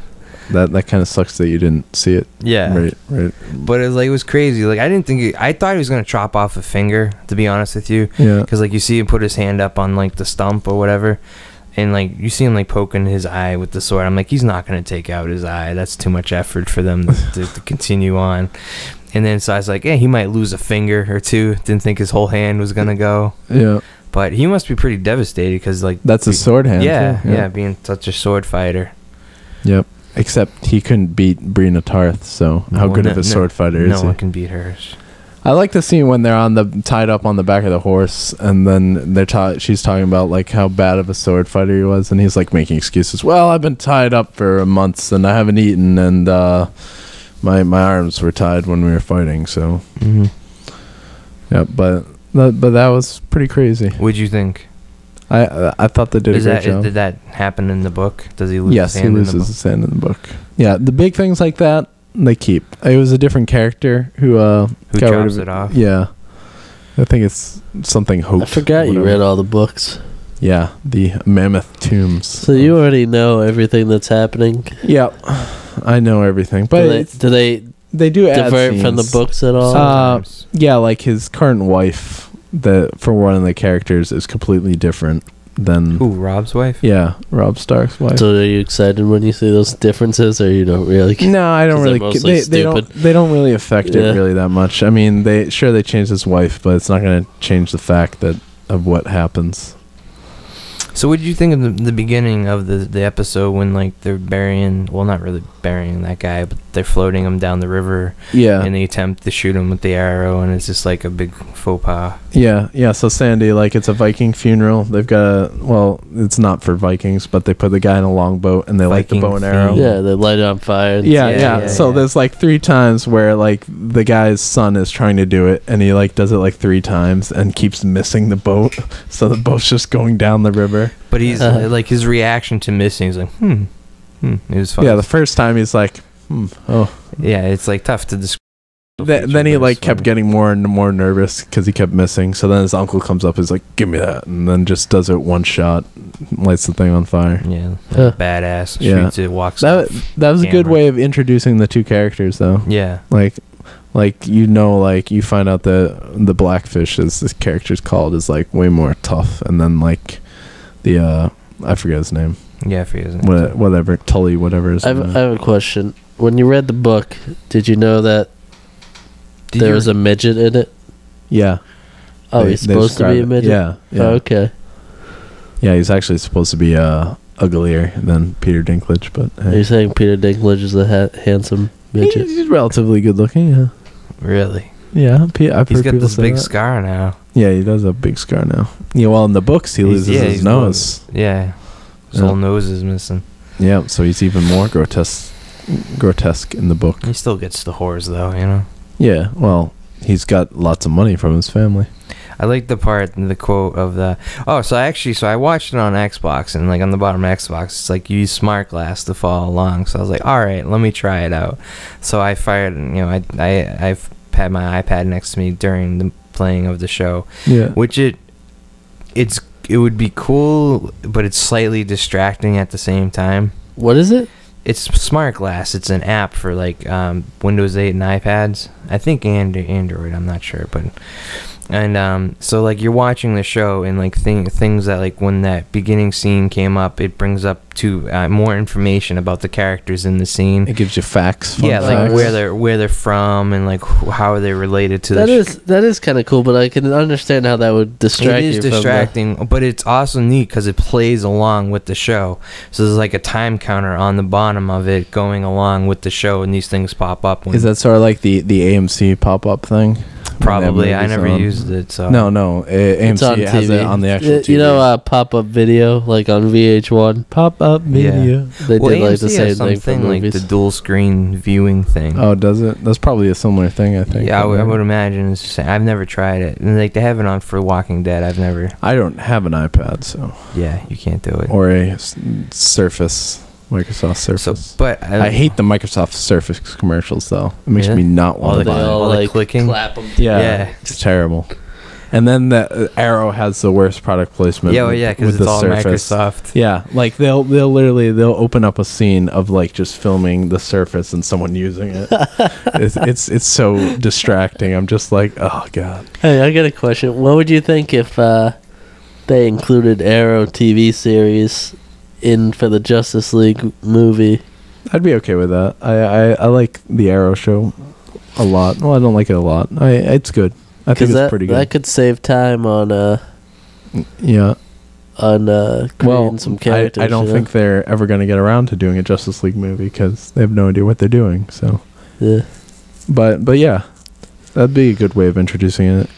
That kind of sucks that you didn't see it. Yeah. Right. But it was crazy. Like I didn't think I thought he was gonna chop off a finger. To be honest with you, Yeah. because like you see him put his hand up on like the stump or whatever, and like you see him like poking his eye with the sword. I'm like, he's not gonna take out his eye. That's too much effort for them to continue on. And then so I was like, yeah, he might lose a finger or two. Didn't think his whole hand was gonna go. Yeah. But he must be pretty devastated because like That's a sword hand. Yeah, too. yeah, being such a sword fighter. Yep. Except he couldn't beat Brienne of Tarth, so how Well, good no- of a no- sword fighter No is he? one can beat her. I like the scene when they're tied up on the back of the horse, and then she's talking about like how bad of a sword fighter he was, and he's like making excuses. Well, I've been tied up for months and I haven't eaten, and my arms were tied when we were fighting. So Mm-hmm. yeah, but that was pretty crazy. What'd you think? I thought they did a great job. Did that happen in the book? Does he lose Yes, his he hand in the loses book? his hand in the book. Yeah, the big things like that they keep. It was a different character who Who got rid chops of it off? Yeah, I think it's something Hope. I forgot you whatever. read all the books. Yeah, the Mammoth Tombs. So you already know everything that's happening. Yeah, I know everything, but Do they they do add divert from the scenes. books at all? Sometimes. Yeah, like his current wife, for one of the characters, is completely different than. Who, Rob's wife? Yeah, Rob Stark's wife. So are you excited when you see those differences, or you don't really? No, I don't 'Cause they're really. mostly They don't really affect Yeah. it really that much. I mean, they changed his wife, but it's not going to change the fact of what happens. So what did you think of the beginning of the episode when like they're burying, well, not really burying that guy, but they're floating him down the river Yeah. and they attempt to shoot him with the arrow and it's just like a big faux pas. Yeah. So Sandy, like, it's a Viking funeral. They've got it's not for Vikings, but they put the guy in a longboat and they light the Viking bow and arrow. theme. Yeah, they light it on fire. And Yeah. So there's like 3 times where like the guy's son is trying to do it and he like does it like 3 times and keeps missing the boat. So the boat's just going down the river. But he's like his reaction to missing is like, It was fun. Yeah, the first time he's like, oh. Yeah, it's like tough to describe. Then he like kept getting more and more nervous because he kept missing. So then his uncle comes up, is like, "Give me that," and then just does it one shot, lights the thing on fire. Yeah, Huh. badass. Yeah. Shoots it, walks. That off was a good camera. way of introducing the 2 characters, though. Yeah, Like like you find out that the Blackfish, as this character's called, is like way more tough, and then like the I forget his name. yeah. For you, Whatever Tully, whatever his I name. have a question. When you read the book, did you know that there was a midget in it? Yeah. Oh, They- he's they supposed to be a describe it. midget? Yeah. Oh, okay. Yeah, he's actually supposed to be uglier than Peter Dinklage, but Are hey. you saying Peter Dinklage is a handsome midget? He's relatively good looking, yeah. really. Yeah, I've He's heard got people this say big that. scar now. Yeah, he does have a big scar now. Yeah, well, in the books, he loses his he's nose. Yeah, his Yeah. whole nose is missing. Yeah, so he's even more grotesque in the book. He still gets the whores though, you know. Yeah, well, he's got lots of money from his family. I like the part, the quote of the. Oh, so I watched it on Xbox, and like on the bottom of Xbox, it's like you use Smart Glass to follow along. So I was like, all right, let me try it out. So I fired, I've had my iPad next to me during the playing of the show, Yeah. which it would be cool, but it's slightly distracting at the same time. What is it? It's Smart Glass. It's an app for like Windows 8 and iPads. I think Android. I'm not sure, but so like you're watching the show and like things that like when that beginning scene came up, it brings up to more information about the characters in the scene. It gives you facts. Fun Yeah, like facts. where they're from and like how they're related to That is kind of cool, but I can understand how that would distract you. It is distracting, but it's also neat because it plays along with the show. So there's like a time counter on the bottom of it going along with the show, and these things pop up. Is that sort of like the AMC pop-up thing? Probably. I When that never movie's used it. So on? No. It's on AMC has TV. it on the actual TV. You know, pop-up video, like on VH1. pop-up video. They well, did like AMC the same has thing for something like movies. the dual screen viewing thing. Oh, does it? That's probably a similar thing, I think. Yeah, I would imagine it's the same. I've never tried it, and like they have it on for Walking Dead. I've never. I don't have an iPad, so Yeah, you can't do it. or a Surface, Microsoft So, Surface. but I hate the Microsoft Surface commercials, though. It makes Really? me not All want the to buy They it. all All the like clicking? clap them. Yeah, Yeah. it's terrible. And then the Arrow has the worst product placement. Yeah, well, with- yeah, because with it's the all Surface. Microsoft. Yeah, like they'll open up a scene of like just filming the Surface and someone using it. it's so distracting. I'm just like, oh god. Hey, I got a question. What would you think if they included Arrow TV series in for the Justice League movie? I'd be okay with that. I like the Arrow show a lot. Well, I don't like it a lot. It's good. I think it's pretty good. That could save time on Yeah. creating Well, some characters. I don't you know? think they're ever going to get around to doing a Justice League movie because they have no idea what they're doing. So, Yeah. but yeah, that'd be a good way of introducing it.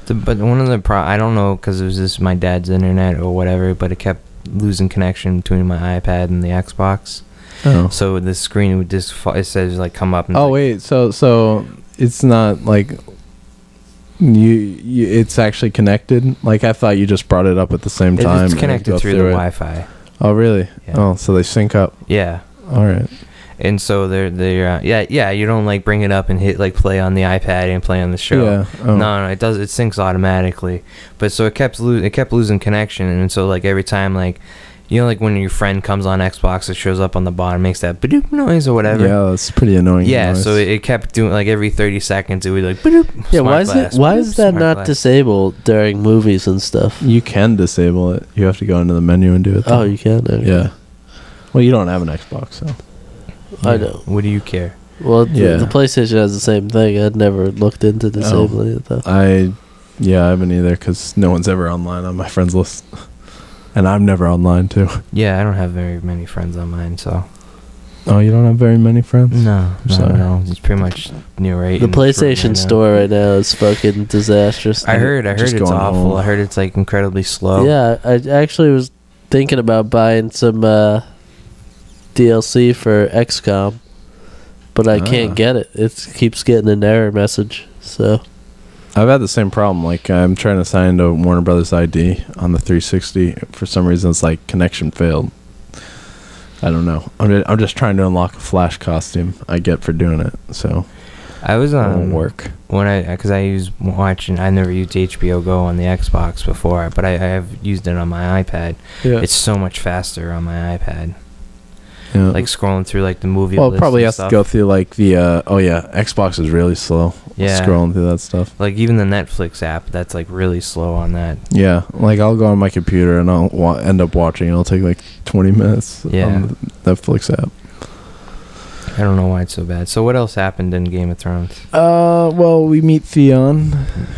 But one of the I don't know because it was just my dad's internet or whatever, but it kept losing connection between my iPad and the Xbox. Oh. So the screen would just it says like come up. And Oh like, wait, so it's not like you it's actually connected. Like I thought you just brought it up at the same time. It's and connected go through the it. Wi-Fi. Oh really? Yeah. Oh, so they sync up. Yeah. All right. And so they're yeah, you don't like bring it up and hit like play on the iPad and play on the show. Yeah. Oh. No, it syncs automatically. But so it kept losing connection, and so like every time like like when your friend comes on Xbox, it shows up on the bottom, makes that badoop noise or whatever. Yeah, that's pretty annoying. Yeah, noise. so it kept doing like every 30 seconds it would like badoop. Yeah, smart why is glass, it? Why badoop, is that smart not glass. disabled during movies and stuff? You can disable it. You have to go into the menu and do it. Oh, though. you can. Okay. Yeah. Well, you don't have an Xbox, so. I Yeah. know. What do you care? Well, Yeah. the PlayStation has the same thing. I'd never looked into disabling it though. I haven't either because no one's ever online on my friends list. And I'm never online too. Yeah, I don't have very many friends on mine, so. Oh, you don't have very many friends? No, Sorry. no. It's pretty much right. The in PlayStation right now. Store right now is fucking disastrous. I heard Just it's going awful. home. I heard it's like incredibly slow. Yeah, I actually was thinking about buying some DLC for XCOM, but I can't get it. It keeps getting an error message. So I've had the same problem. Like, I'm trying to sign into Warner Brothers ID on the 360. For some reason, it's like connection failed. I don't know. I'm just trying to unlock a Flash costume I get for doing it. So I was it on won't work. because I use watching. I never used HBO Go on the Xbox before, but I have used it on my iPad. Yeah. It's so much faster on my iPad. Yeah. Like scrolling through like the movie. Well, it lists probably and has stuff. to go through like the Xbox is really slow. Yeah. Scrolling through that stuff. Like even the Netflix app, that's like really slow on that. Yeah, like I'll go on my computer and I'll end up watching. It'll take like 20 minutes Yeah. on the Netflix app. I don't know why it's so bad. So what else happened in Game of Thrones? Well, we meet Theon,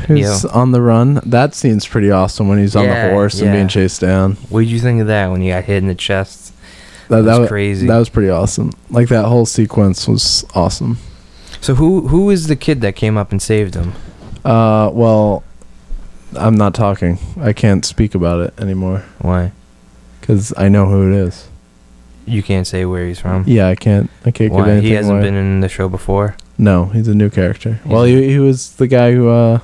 who's Yeah. on the run. That scene's pretty awesome when he's on Yeah, the horse and yeah. being chased down. What did you think of that when you got hit in the chest? That was was crazy. That was pretty awesome. Like that whole sequence was awesome. So who is the kid that came up and saved him? Well, I'm not talking. I can't speak about it anymore Why? because I know who it is. You can't say where he's from. Yeah, I can't give Why? anything He hasn't away. been in the show before. No, he's a new character. He's Well, a- he was the guy who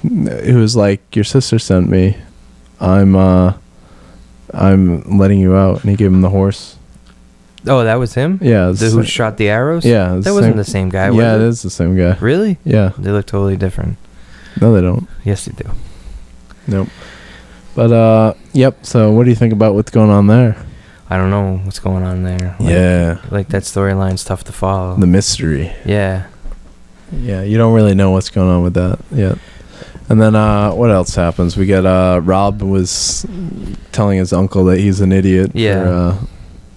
was like, your sister sent me. I'm letting you out, and he gave him the horse. Oh, that was him? Yeah, it's The, the who same- shot the arrows? yeah, it's That the wasn't same- the same guy, Yeah, was it it? is the same guy. Really? Yeah, They look totally different. no, they don't. Yes, they do. Nope. But yep. So, what do you think about what's going on there? I don't know what's going on there. Like, Yeah, Like that storyline's tough to follow. the mystery. Yeah. Yeah, you don't really know what's going on with that yet. And then what else happens? We get Rob was telling his uncle that he's an idiot for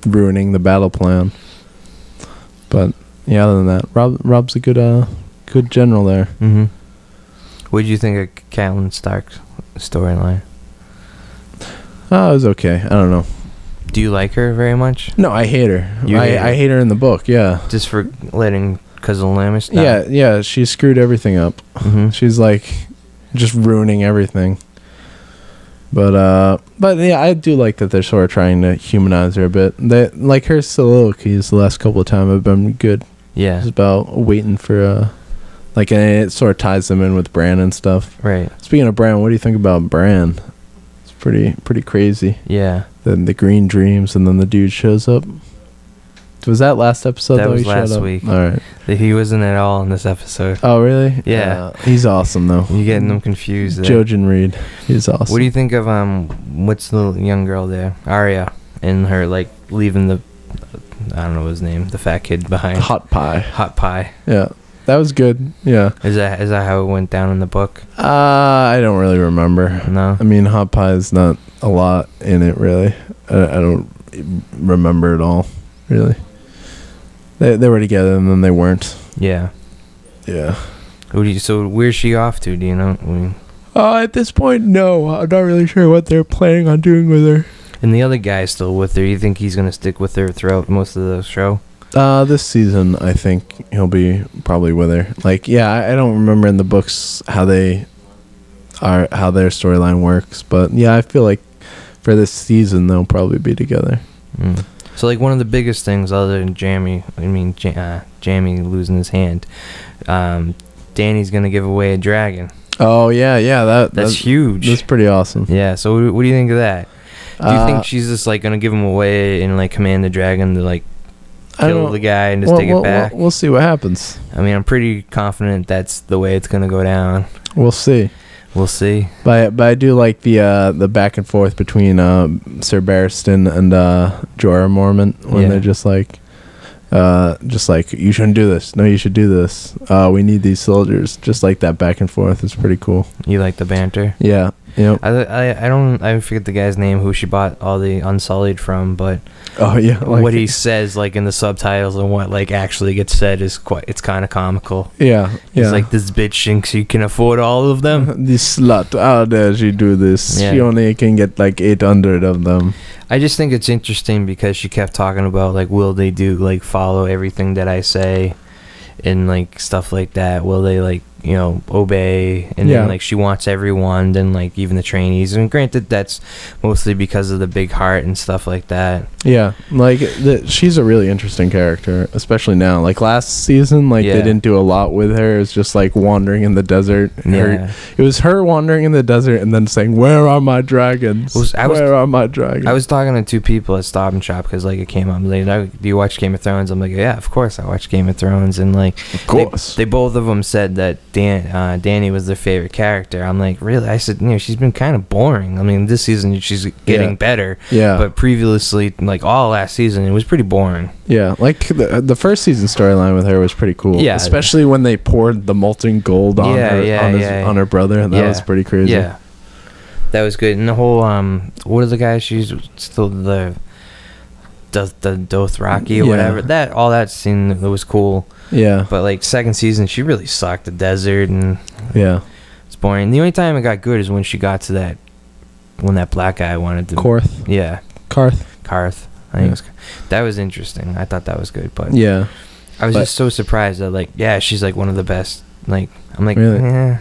ruining the battle plan. But yeah, other than that, Rob's a good general there. Mm-hmm. What did you think of Catelyn Stark's storyline? Oh, it was okay. I don't know. Do you like her very much? No, I hate her. You hate her? I hate her in the book. Yeah. Just for letting Cousin Lamish die? Yeah. She screwed everything up. Mm-hmm. She's like just ruining everything. But yeah, I do like that they're sort of trying to humanize her a bit. They like her soliloquies the last couple of times have been good. Yeah. It's about waiting for and it sort of ties them in with Bran and stuff. Right. Speaking of Bran, what do you think about Bran? It's pretty crazy. Yeah. Then the green dreams, and then the dude shows up. Was that last episode? That though was he showed last up? week. All right. He wasn't at all in this episode. Oh really? Yeah. He's awesome though. You're getting them confused there. Jojen Reed. He's awesome. What do you think of what's the young girl there? Arya, and her like leaving the I don't know his name, the fat kid behind. Hot pie. Hot pie. Yeah. That was good. Yeah. Is that how it went down in the book? I don't really remember. No. I mean, hot pie is not a lot in it, really. I don't remember it all, really. They were together and then they weren't. Yeah. Yeah. So where's she off to? Do you know? I mean, At this point, no. I'm not really sure what they're planning on doing with her. and the other guy's still with her. You think he's gonna stick with her throughout most of the show? This season, I think he'll be probably with her. Like, yeah, I don't remember in the books how their storyline works, but yeah, I feel like for this season they'll probably be together. Mm. So like one of the biggest things, other than Jamie losing his hand, Danny's gonna give away a dragon. Oh yeah, That's huge. That's pretty awesome. Yeah. So what do you think of that? Do you think she's just like gonna give him away and like command the dragon to like kill the guy and just take it back? We'll see what happens. I mean, I'm pretty confident that's the way it's gonna go down. We'll see. We'll see. But I do like the back and forth between Sir Barristan and Jorah Mormont when they're just like you shouldn't do this. No, you should do this. We need these soldiers. Just like that back and forth is pretty cool. You like the banter? Yeah. Yep. I forget the guy's name who she bought all the Unsullied from, but Oh yeah. what he says like in the subtitles and what like actually gets said is it's kind of comical. Yeah. Yeah. It's like, this bitch thinks you can afford all of them. This slut, how dare she do this? Yeah. She only can get like 800 of them. I just think it's interesting because she kept talking about like, will they do like follow everything that I say and like stuff like that? Will they like, you know, obey? And Yeah. then like she wants everyone, then like even the trainees. And granted, that's mostly because of the big heart and stuff like that. Yeah, like she's a really interesting character, especially now. Like last season, like Yeah. they didn't do a lot with her. It's just like wandering in the desert. Yeah. It was her wandering in the desert and then saying, "Where are my dragons? Where are my dragons?" I was talking to two people at Stop and Shop because like it came up late. Do you watch Game of Thrones? I'm like, yeah, of course I watch Game of Thrones. And like, of course, they both of them said that Dany was their favorite character. I'm like, really? I said, you know, she's been kind of boring. I mean, this season she's getting better. Yeah, but previously, like all last season, it was pretty boring. Yeah, like the first season storyline with her was pretty cool. Yeah, especially when they poured the molten gold on on her brother, and that was pretty crazy. Yeah, that was good. And the whole what are the guys? She's still the Dothraki or whatever. That scene that was cool. Yeah, but like second season, she really sucked. The desert and it's boring. The only time it got good is when she got to when that black guy wanted to Karth. Yeah, Karth. I think it was. That was interesting. I thought that was good, but I was just so surprised that like she's like one of the best. Like I'm like really? Yeah.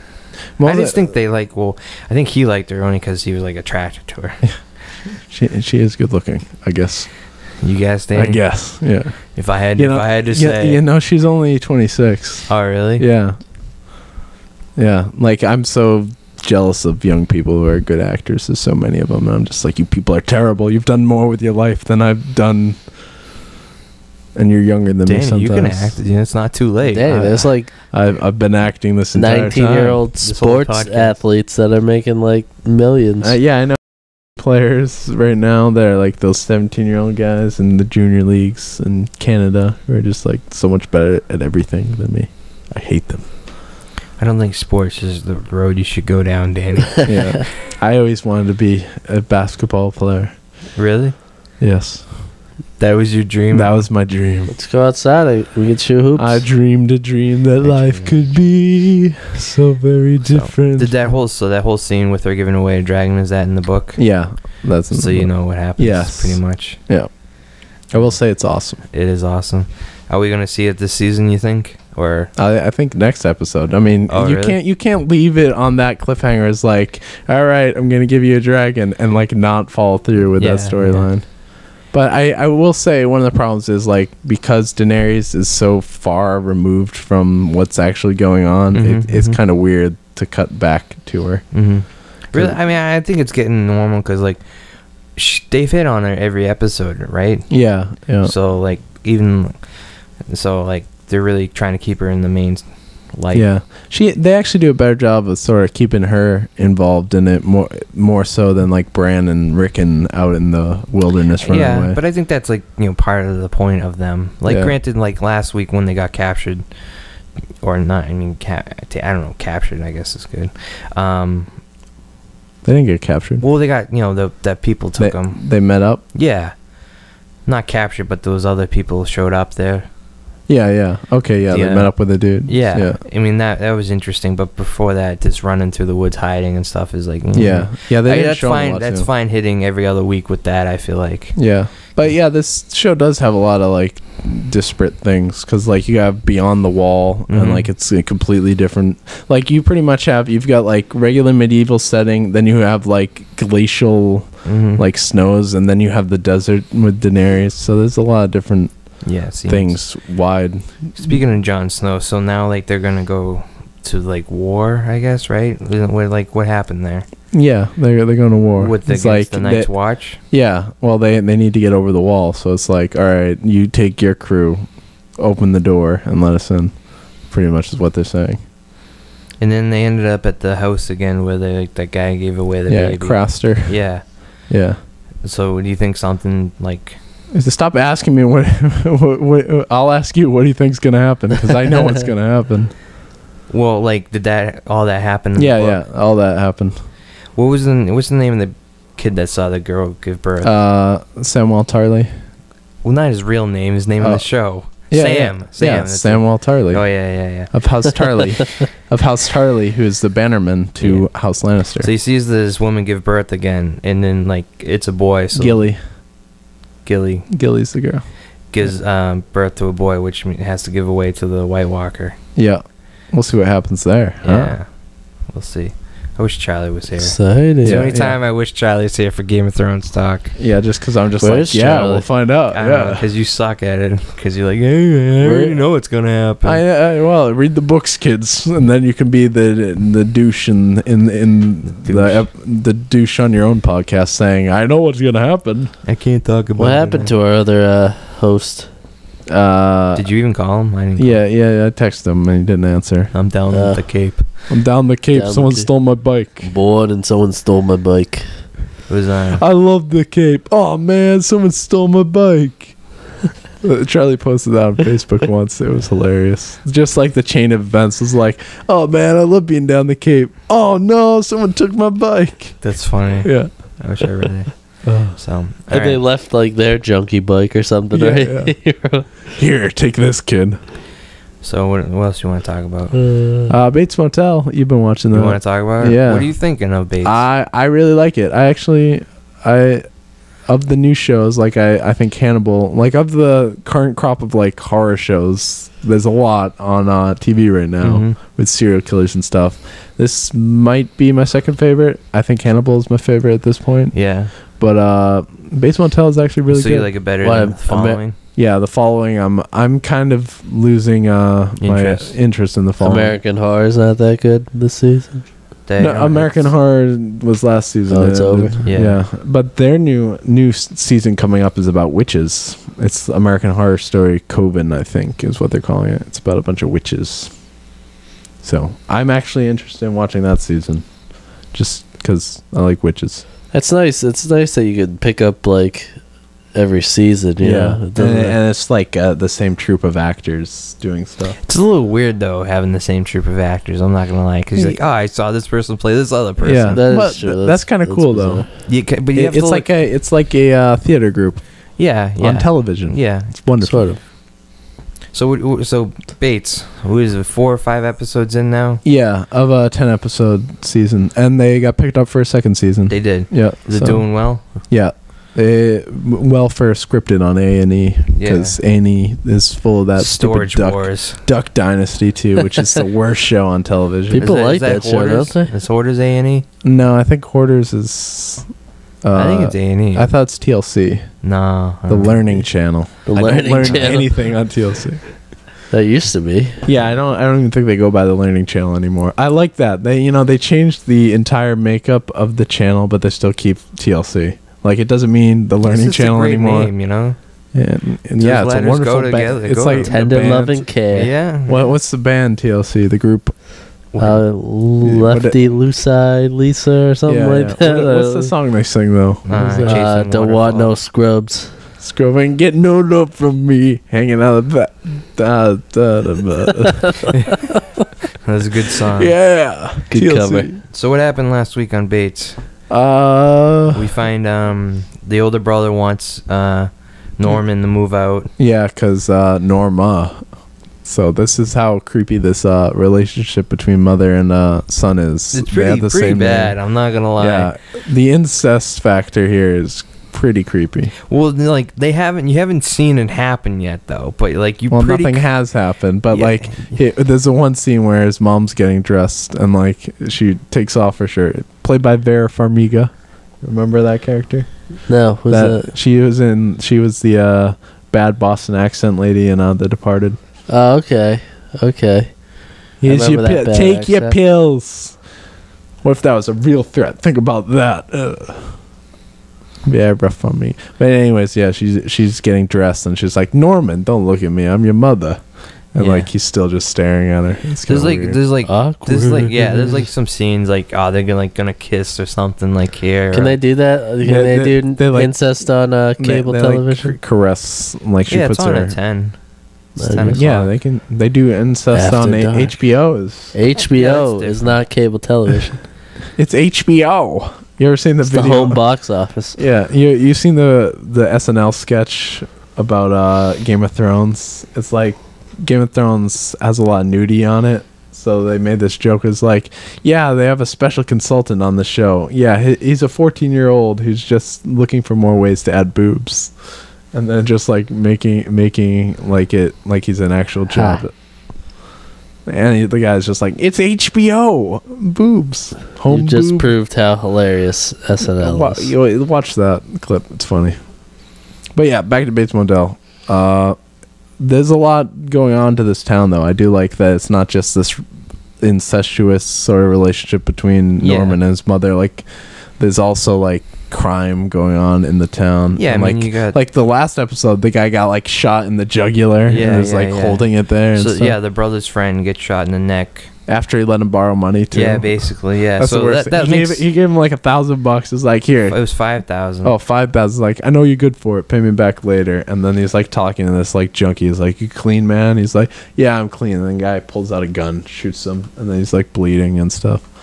Well, I just think they I think he liked her only because he was like attracted to her. She is good looking, I guess. You guys think? I guess, yeah. If I had to say, you know, she's only 26. Oh, really? Yeah. Yeah, like I'm so jealous of young people who are good actors. There's so many of them, and I'm just like, you people are terrible. You've done more with your life than I've done, and you're younger than me sometimes. You can act. It's not too late. Dang, there's like I've been acting this entire 19-year-old sports athletes that are making like millions. Yeah, I know players right now that are like those 17-year-old guys in the junior leagues in Canada who are just like so much better at everything than me. I hate them. I don't think sports is the road you should go down, Danny. Yeah, I always wanted to be a basketball player. Really? Yes. That was your dream? That was my dream. Let's go outside. We can shoot hoops. I dreamed a dream that life could be so very different. Did that whole scene with her giving away a dragon, is that in the book? Yeah, that's in so you know what happens. Yes, pretty much. Yeah, I will say it's awesome. It is awesome. Are we gonna see it this season? You think, or I think next episode. I mean, you can't leave it on that cliffhanger as like, all right, I'm gonna give you a dragon and like not follow through with that storyline. Yeah. But I will say one of the problems is like because Daenerys is so far removed from what's actually going on, it's kind of weird to cut back to her. Mm-hmm. Really, I mean, I think it's getting normal because like they've hit on her every episode, right? Yeah, yeah. So like they're really trying to keep her in the main light. Yeah, they actually do a better job of sort of keeping her involved in it more so than like Bran and Rickon out in the wilderness running away. But I think that's like part of the point of them. Like granted, like last week when they got captured, or not. I mean, I don't know. Captured, I guess is good. They didn't get captured. Well, they got that people took them. They met up. Yeah, not captured, but those other people showed up there. Yeah. Okay, yeah, they met up with a dude. Yeah. I mean, that was interesting, but before that, just running through the woods hiding and stuff is like... Yeah, they didn't show fine. a lot That's too. fine hitting every other week with that, I feel like. Yeah. But yeah, this show does have a lot of like disparate things because like you have Beyond the Wall and like it's a completely different... Like you pretty much you've got like regular medieval setting, then you have like glacial like snows, and then you have the desert with Daenerys, so there's a lot of different... things wide. Speaking of Jon Snow, so now like they're gonna go to like war, I guess, right? What happened there? Yeah, they're going to war with the Night's Watch. Yeah, well they need to get over the wall, so it's like, all right, you take your crew, open the door, and let us in. Pretty much is what they're saying. And then they ended up at the house again, where that guy gave away the baby. Craster. Yeah. So do you think something like? Stop asking me what I'll ask you what do you think's gonna happen, because I know what's gonna happen. Well, like did all that happen? Yeah, all that happened. What's the name of the kid that saw the girl give birth? Samuel Tarly. Well, not his real name. His name in the show. Yeah, Sam. Yeah, Sam. That's Samuel Tarly. it. Oh yeah. Of House Tarly. Of House Tarly, who is the bannerman to House Lannister. So he sees this woman give birth again, and then like it's a boy. So Gilly. Gilly's the girl. gives birth to a boy, which has to give away to the White Walker. Yeah. We'll see what happens there. Yeah, we'll see. I wish Charlie was here. Exciting. It's the Yeah, only time I wish Charlie was here for Game of Thrones talk. Yeah, just because I'm just Where's like, Charlie? we'll find out. Yeah. Because you suck at it. Because you're like, hey, I already know what's gonna happen. Well, read the books, kids, and then you can be the douche in the douche on your own podcast, saying, "I know what's gonna happen." I can't talk about. What happened to our other host? Did you even call him? I didn't. Yeah, I texted him and he didn't answer. I'm down with the Cape. I'm down the Cape. Down the Someone Cape. stole my bike. Bored and someone stole my bike. It was I love the Cape. Oh man, someone stole my bike. Charlie posted that on Facebook once. It was hilarious. Just like the chain of events was like, oh man, I love being down the Cape. Oh no, someone took my bike. That's funny. Yeah. I wish I were there. So And they left like their junkie bike or something, Yeah, right? Here, take this, kid. So what else you want to talk about? Bates Motel. You've been watching that. You want to talk about it? Yeah. What are you thinking of Bates? I really like it. I of the new shows, like I think Hannibal, like of the current crop of like horror shows, there's a lot on TV right now Mhm. with serial killers and stuff. This might be my second favorite. I think Hannibal is my favorite at this point. Yeah. But Bates Motel is actually really so good. you like it better Why, than the following? Yeah, the following. I'm kind of losing Interest. my interest in the following. American Horror is not that good this season. No, American Horror was last season. Oh, it's over? Yeah. But their new season coming up is about witches. It's American Horror Story Coven, I think, is what they're calling it. It's about a bunch of witches. So I'm actually interested in watching that season, just because I like witches. That's nice. It's nice that you could pick up like every season. You know? It and doesn't- it's like the same troupe of actors doing stuff. It's a little weird though having the same troupe of actors. I'm not gonna lie, because you're like, oh, I saw this person play this other person. Yeah. that But is true. that's kind of cool bizarre. though. But you have to It's look- like a theater group yeah. on television. Yeah. It's wonderful. Sort of. So Bates, who is it, 4 or 5 episodes in now? Yeah, of a 10-episode season, and they got picked up for a second season. They did. Yeah, Is it so- doing well? Yeah, well for scripted on A&E because A&E is full of that Storage stupid Wars. Duck Dynasty too, which is the worst show on television. People like that show, Hoarders? don't they? Is Hoarders A&E? No, I think Hoarders is. I think it's A&E. I thought it's TLC, No. I the don't Learning Channel. The I Learning don't learn Channel. anything on TLC. That used to be. Yeah, I don't even think they go by the Learning Channel anymore. I like that. They changed the entire makeup of the channel, but they still keep TLC. Like it doesn't mean the It's Learning just a Channel great anymore. name, you know? And Just yeah, it's a letters go wonderful together, band. they It's go like together. the Tender, band- loving care. Yeah. What's the band TLC? The group. Lefty, Lucide, Lisa, or something Yeah, like yeah. that. What's the song they sing though? What is it? Chasing Don't want Waterfall. no scrubs. Scrubbing, get no love from me, hanging out of the back. Da, da, da, da. That's a good song. Yeah, Good TLC. cover. So what happened last week on Bates? We find the older brother wants Norman to move out. Yeah, because Norma. So this is how creepy this relationship between mother and son is. It's They have pretty the same bad. name. I'm not gonna lie. Yeah, the incest factor here is pretty creepy. Well, like you haven't seen it happen yet though. But like you Well, pretty nothing has happened, but Yeah. like there's a one scene where his mom's getting dressed and like she takes off her shirt, played by Vera Farmiga. Remember that character? No, who's that? She was the bad Boston accent lady in The Departed. Oh, okay. Okay. Here's your remember that bad take your accent. pills. What if that was a real threat? Think about that. Ugh. Yeah, rough on me. But anyways, yeah, she's getting dressed and she's like, Norman, don't look at me. I'm your mother. And Yeah. like he's still just staring at her. It's there's kinda like weird. there's like some scenes like they're gonna kiss or something like here. Can they do that? Can Yeah, they do they like- incest on cable they, television? Like, caress, like she Yeah, it's puts on her. at 10. It's Uh, 10 Yeah, o'clock. they do incest After on dark. HBO. HBO Yeah, is that's not cable television. It's HBO. You ever seen the It's the video? home box office. Yeah, you seen the SNL sketch about Game of Thrones? It's like Game of Thrones has a lot of nudity on it, so they made this joke. It's like, yeah, they have a special consultant on the show. Yeah, he's a 14-year-old who's just looking for more ways to add boobs, and then just like making like it like he's an actual job. And the guy's just like, it's HBO boobs. Home You just boob. proved how hilarious SNL is. You watch that clip. It's funny. But yeah, back to Bates Motel. There's a lot going on to this town, though. I do like that it's not just this incestuous sort of relationship between Norman and his mother. Like, there's also like crime going on in the town. Yeah, and, I mean, like, you got like the last episode, the guy got like shot in the jugular Yeah, and was yeah, like yeah. holding it there. And so, stuff. yeah, the brother's friend gets shot in the neck. After he let him borrow money too. Yeah, basically, yeah. That's the So worst. that He makes gave him like $1,000. It's like, here. it was 5,000. Oh, 5,000. Like, I know you're good for it. Pay me back later. And then he's like talking to this like junkie. He's like, you clean, man? He's like, yeah, I'm clean. And then the guy pulls out a gun, shoots him, and then he's like bleeding and stuff.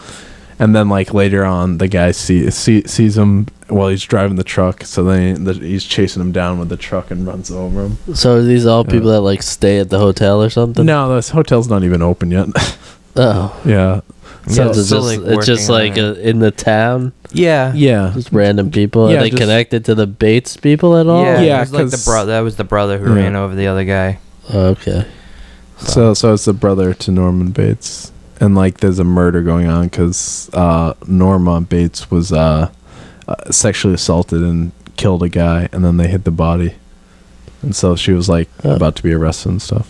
And then like later on, the guy sees him while he's driving the truck. So then he's chasing him down with the truck and runs over him. So are these all people that like stay at the hotel or something? No, this hotel's not even open yet. Oh. Yeah. Yeah, So still, it's just working like on it. in the town, Yeah. Yeah. just random people. Yeah, Are they just- connected to the Bates people at all? Yeah, Yeah, it was like the 'cause- brother. That was the brother who Yeah. ran over the other guy. Oh, okay. So it's the brother to Norman Bates, and like there's a murder going on because Norma Bates was sexually assaulted and killed a guy, and then they hid the body, and so she was like Oh. about to be arrested and stuff.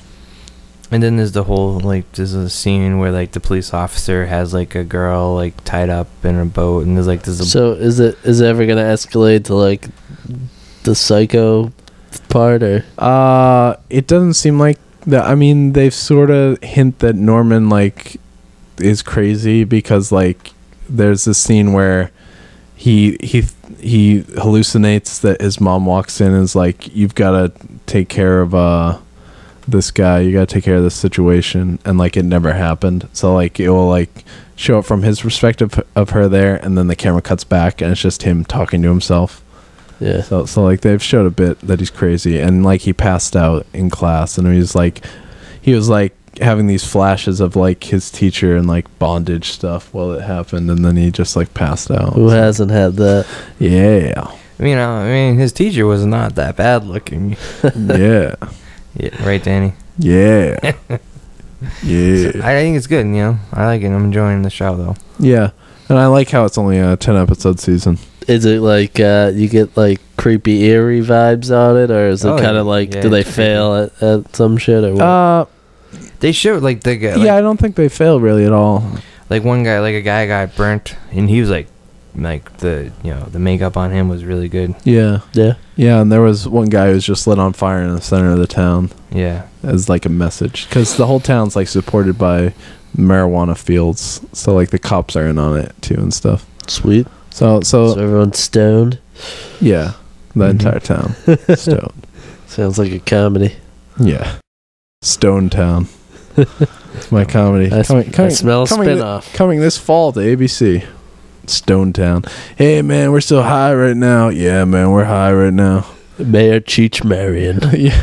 And then there's the whole like there's a scene where like the police officer has like a girl like tied up in a boat, and there's a So is it ever gonna escalate to like the psycho part or? It doesn't seem like that. I mean, they've sort of hint that Norman like is crazy because like there's this scene where he hallucinates that his mom walks in and is like, you've got to take care of this guy, you got to take care of this situation, and like it never happened. So like it will like show it from his perspective of her there, and then the camera cuts back and it's just him talking to himself. Yeah. So like they've showed a bit that he's crazy, and like he passed out in class, and he was like having these flashes of like his teacher and like bondage stuff while it happened, and then he just like passed out. Who hasn't had that? Yeah. you know, I mean, his teacher was not that bad looking. Yeah. Yeah, right, Danny. Yeah. Yeah. I think it's good. You know, I like it. I'm enjoying the show though. Yeah. And I like how it's only a 10 episode season. Is it like you get like creepy eerie vibes on it, or is it Oh, kind yeah. of like Yeah, do they it's fail at some shit or what? They showed like the guy. Like, Yeah, I don't think they fail really at all. like one guy, like a guy got burnt, and he was like the the makeup on him was really good. Yeah. Yeah. Yeah, and there was one guy who was just lit on fire in the center of the town Yeah. as like a message, because the whole town's like supported by marijuana fields, so like the cops are in on it too and stuff. Sweet. So So everyone's stoned. yeah, the Mhm. entire town stoned. Sounds like a comedy. Yeah, Stone Town. It's my comedy. I smell a spinoff. Coming this fall to ABC. Stone Town. Hey man, we're so high right now. Yeah man, we're high right now. Mayor Cheech Marion. Yeah.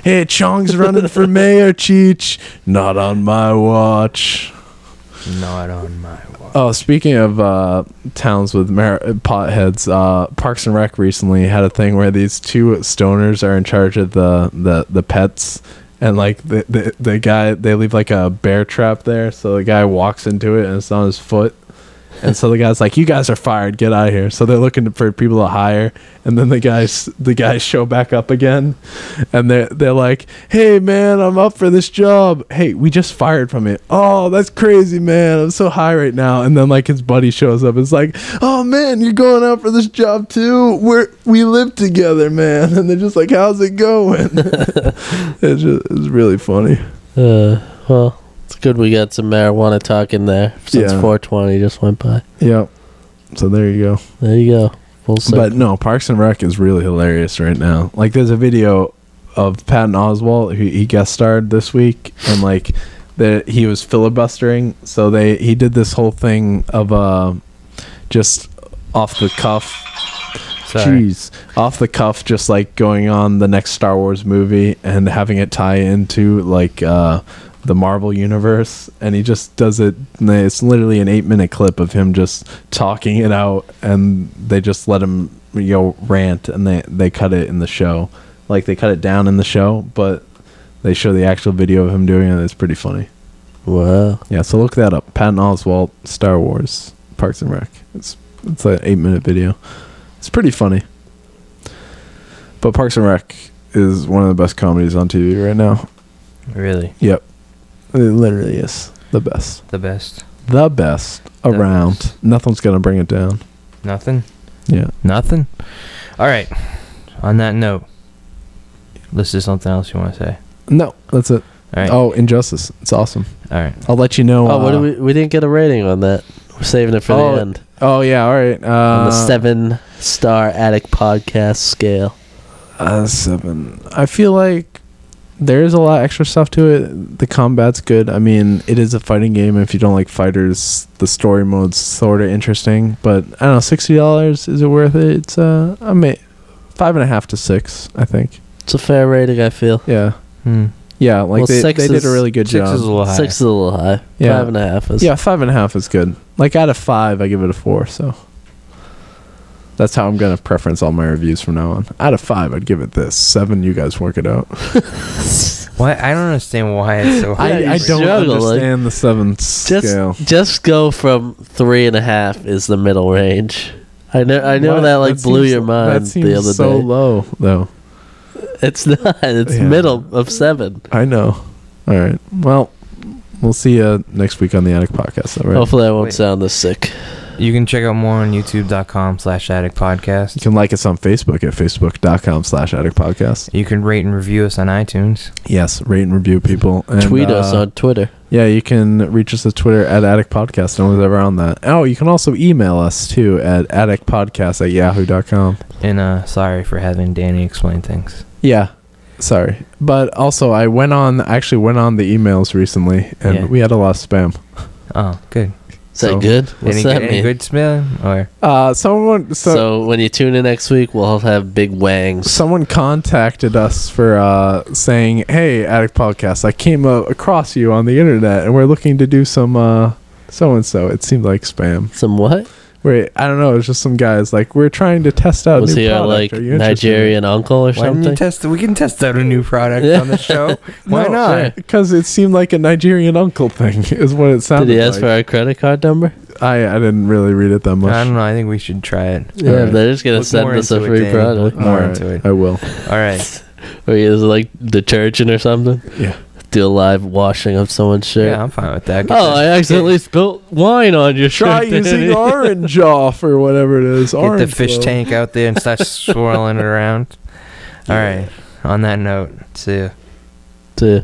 Hey, Chong's running for mayor, Cheech. Not on my watch. Not on my watch. Oh, speaking of towns with potheads, Parks and Rec recently had a thing where these two stoners are in charge of the pets, and like the guy, they leave like a bear trap there, so the guy walks into it and it's on his foot. And so the guy's like, "You guys are fired. Get out of here." So they're looking for people to hire, and then the guys show back up again, and they're like, "Hey man, I'm up for this job. Hey, we just fired from it. Oh, that's crazy, man. I'm so high right now." And then like his buddy shows up. It's like, "Oh man, you're going out for this job too? We live together, man." And they're just like, "How's it going?" It's really funny. Well, it's good we got some marijuana talk in there since Yeah. 420 just went by. Yeah. So there you go. There you go. Full circle. But no, Parks and Rec is really hilarious right now. Like, there's a video of Patton Oswalt, who he guest starred this week, and like that he was filibustering. So he did this whole thing of just off the cuff. Sorry. Jeez, off the cuff, just like going on the next Star Wars movie and having it tie into like the Marvel universe, and he just does it. It's literally an 8-minute clip of him just talking it out, and they just let him rant, and they cut it in the show. Like they cut it down in the show, but they show the actual video of him doing it. It's pretty funny. Wow. Yeah, so look that up. Patton Oswalt, Star Wars, Parks and Rec. It's an 8-minute video. It's pretty funny. But Parks and Rec is one of the best comedies on TV right now. Really? Yep. It literally is the best. The best? The best around. Nothing's going to bring it down. Nothing? Yeah. Nothing? All right. On that note, this is something else you want to say? No, that's it. All right. Oh, Injustice. It's awesome. All right. I'll let you know. Oh, what do we didn't get a rating on that. We're saving it for the end. Oh, yeah, all right. On the 7-star Attic Podcast scale. 7. I feel like there is a lot of extra stuff to it. The combat's good. I mean, it is a fighting game. If you don't like fighters, the story mode's sort of interesting. But I don't know, $60, is it worth it? It's I mean, 5.5 to 6, I think. It's a fair rating, I feel. Yeah. Hmm. Yeah, like Well, they did a really good 6 job. is a little high. 6 is a little high. Yeah. 5.5 is. Yeah, 5.5 is good. Like out of 5, I give it a 4. So that's how I'm gonna preference all my reviews from now on. Out of 5, I'd give it this. 7, you guys work it out. Why? I don't understand why it's so high. you I don't struggle, like, understand the 7 scale. Just go from 3.5 is the middle range. I know What? that like blew seems- your mind That seems the other so day. low, though. It's not. It's Yeah. middle of 7. I know. All right. Well, we'll see you next week on the Attic Podcast. All right. Hopefully I won't Wait. sound this sick. You can check out more on youtube.com/Attic You Podcast. can like us on Facebook at facebook.com/Attic Podcast. You can rate and review us on iTunes. Yes, rate and review people. And, Tweet us on Twitter. Yeah, you can reach us at Twitter at Attic Podcast. No one's ever on that. Oh, you can also email us too at atticpodcast@yahoo.com. And sorry for having Danny explain things. Yeah, sorry, but also I actually went on the emails recently, and Yeah. we had a lot of spam. Oh, good. Is that So- good? What's that Any mean? good smell? Or So when you tune in next week, we'll have big wangs. Someone contacted us for saying, "Hey, Attic Podcast, I came across you on the internet, and we're looking to do some so and so." It seemed like spam. Some what? Wait, I don't know. It was just some guys like we're trying to test out. Was a new he our product. like Are you interested?" Nigerian uncle or why didn't you something? test? We can test out a new product on the show. Why No, not? Because it seemed like a Nigerian uncle thing, is what it sounded Did he ask like. for our credit card number? I didn't really read it that much. I don't know. I think we should try it. Yeah, Alright. they're just gonna Look send more us a into it, free Danny. product. Look more Alright, into it. I will. All right. Or is it like detergent or something? Yeah. Do a live washing of someone's shirt. Yeah, I'm fine with that. Get Oh, I the- accidentally spilt wine on your shirt. Try using Danny. orange off or whatever it is. Get Orange the fish glow. tank out there and start swirling it around. All right. On that note, see ya. To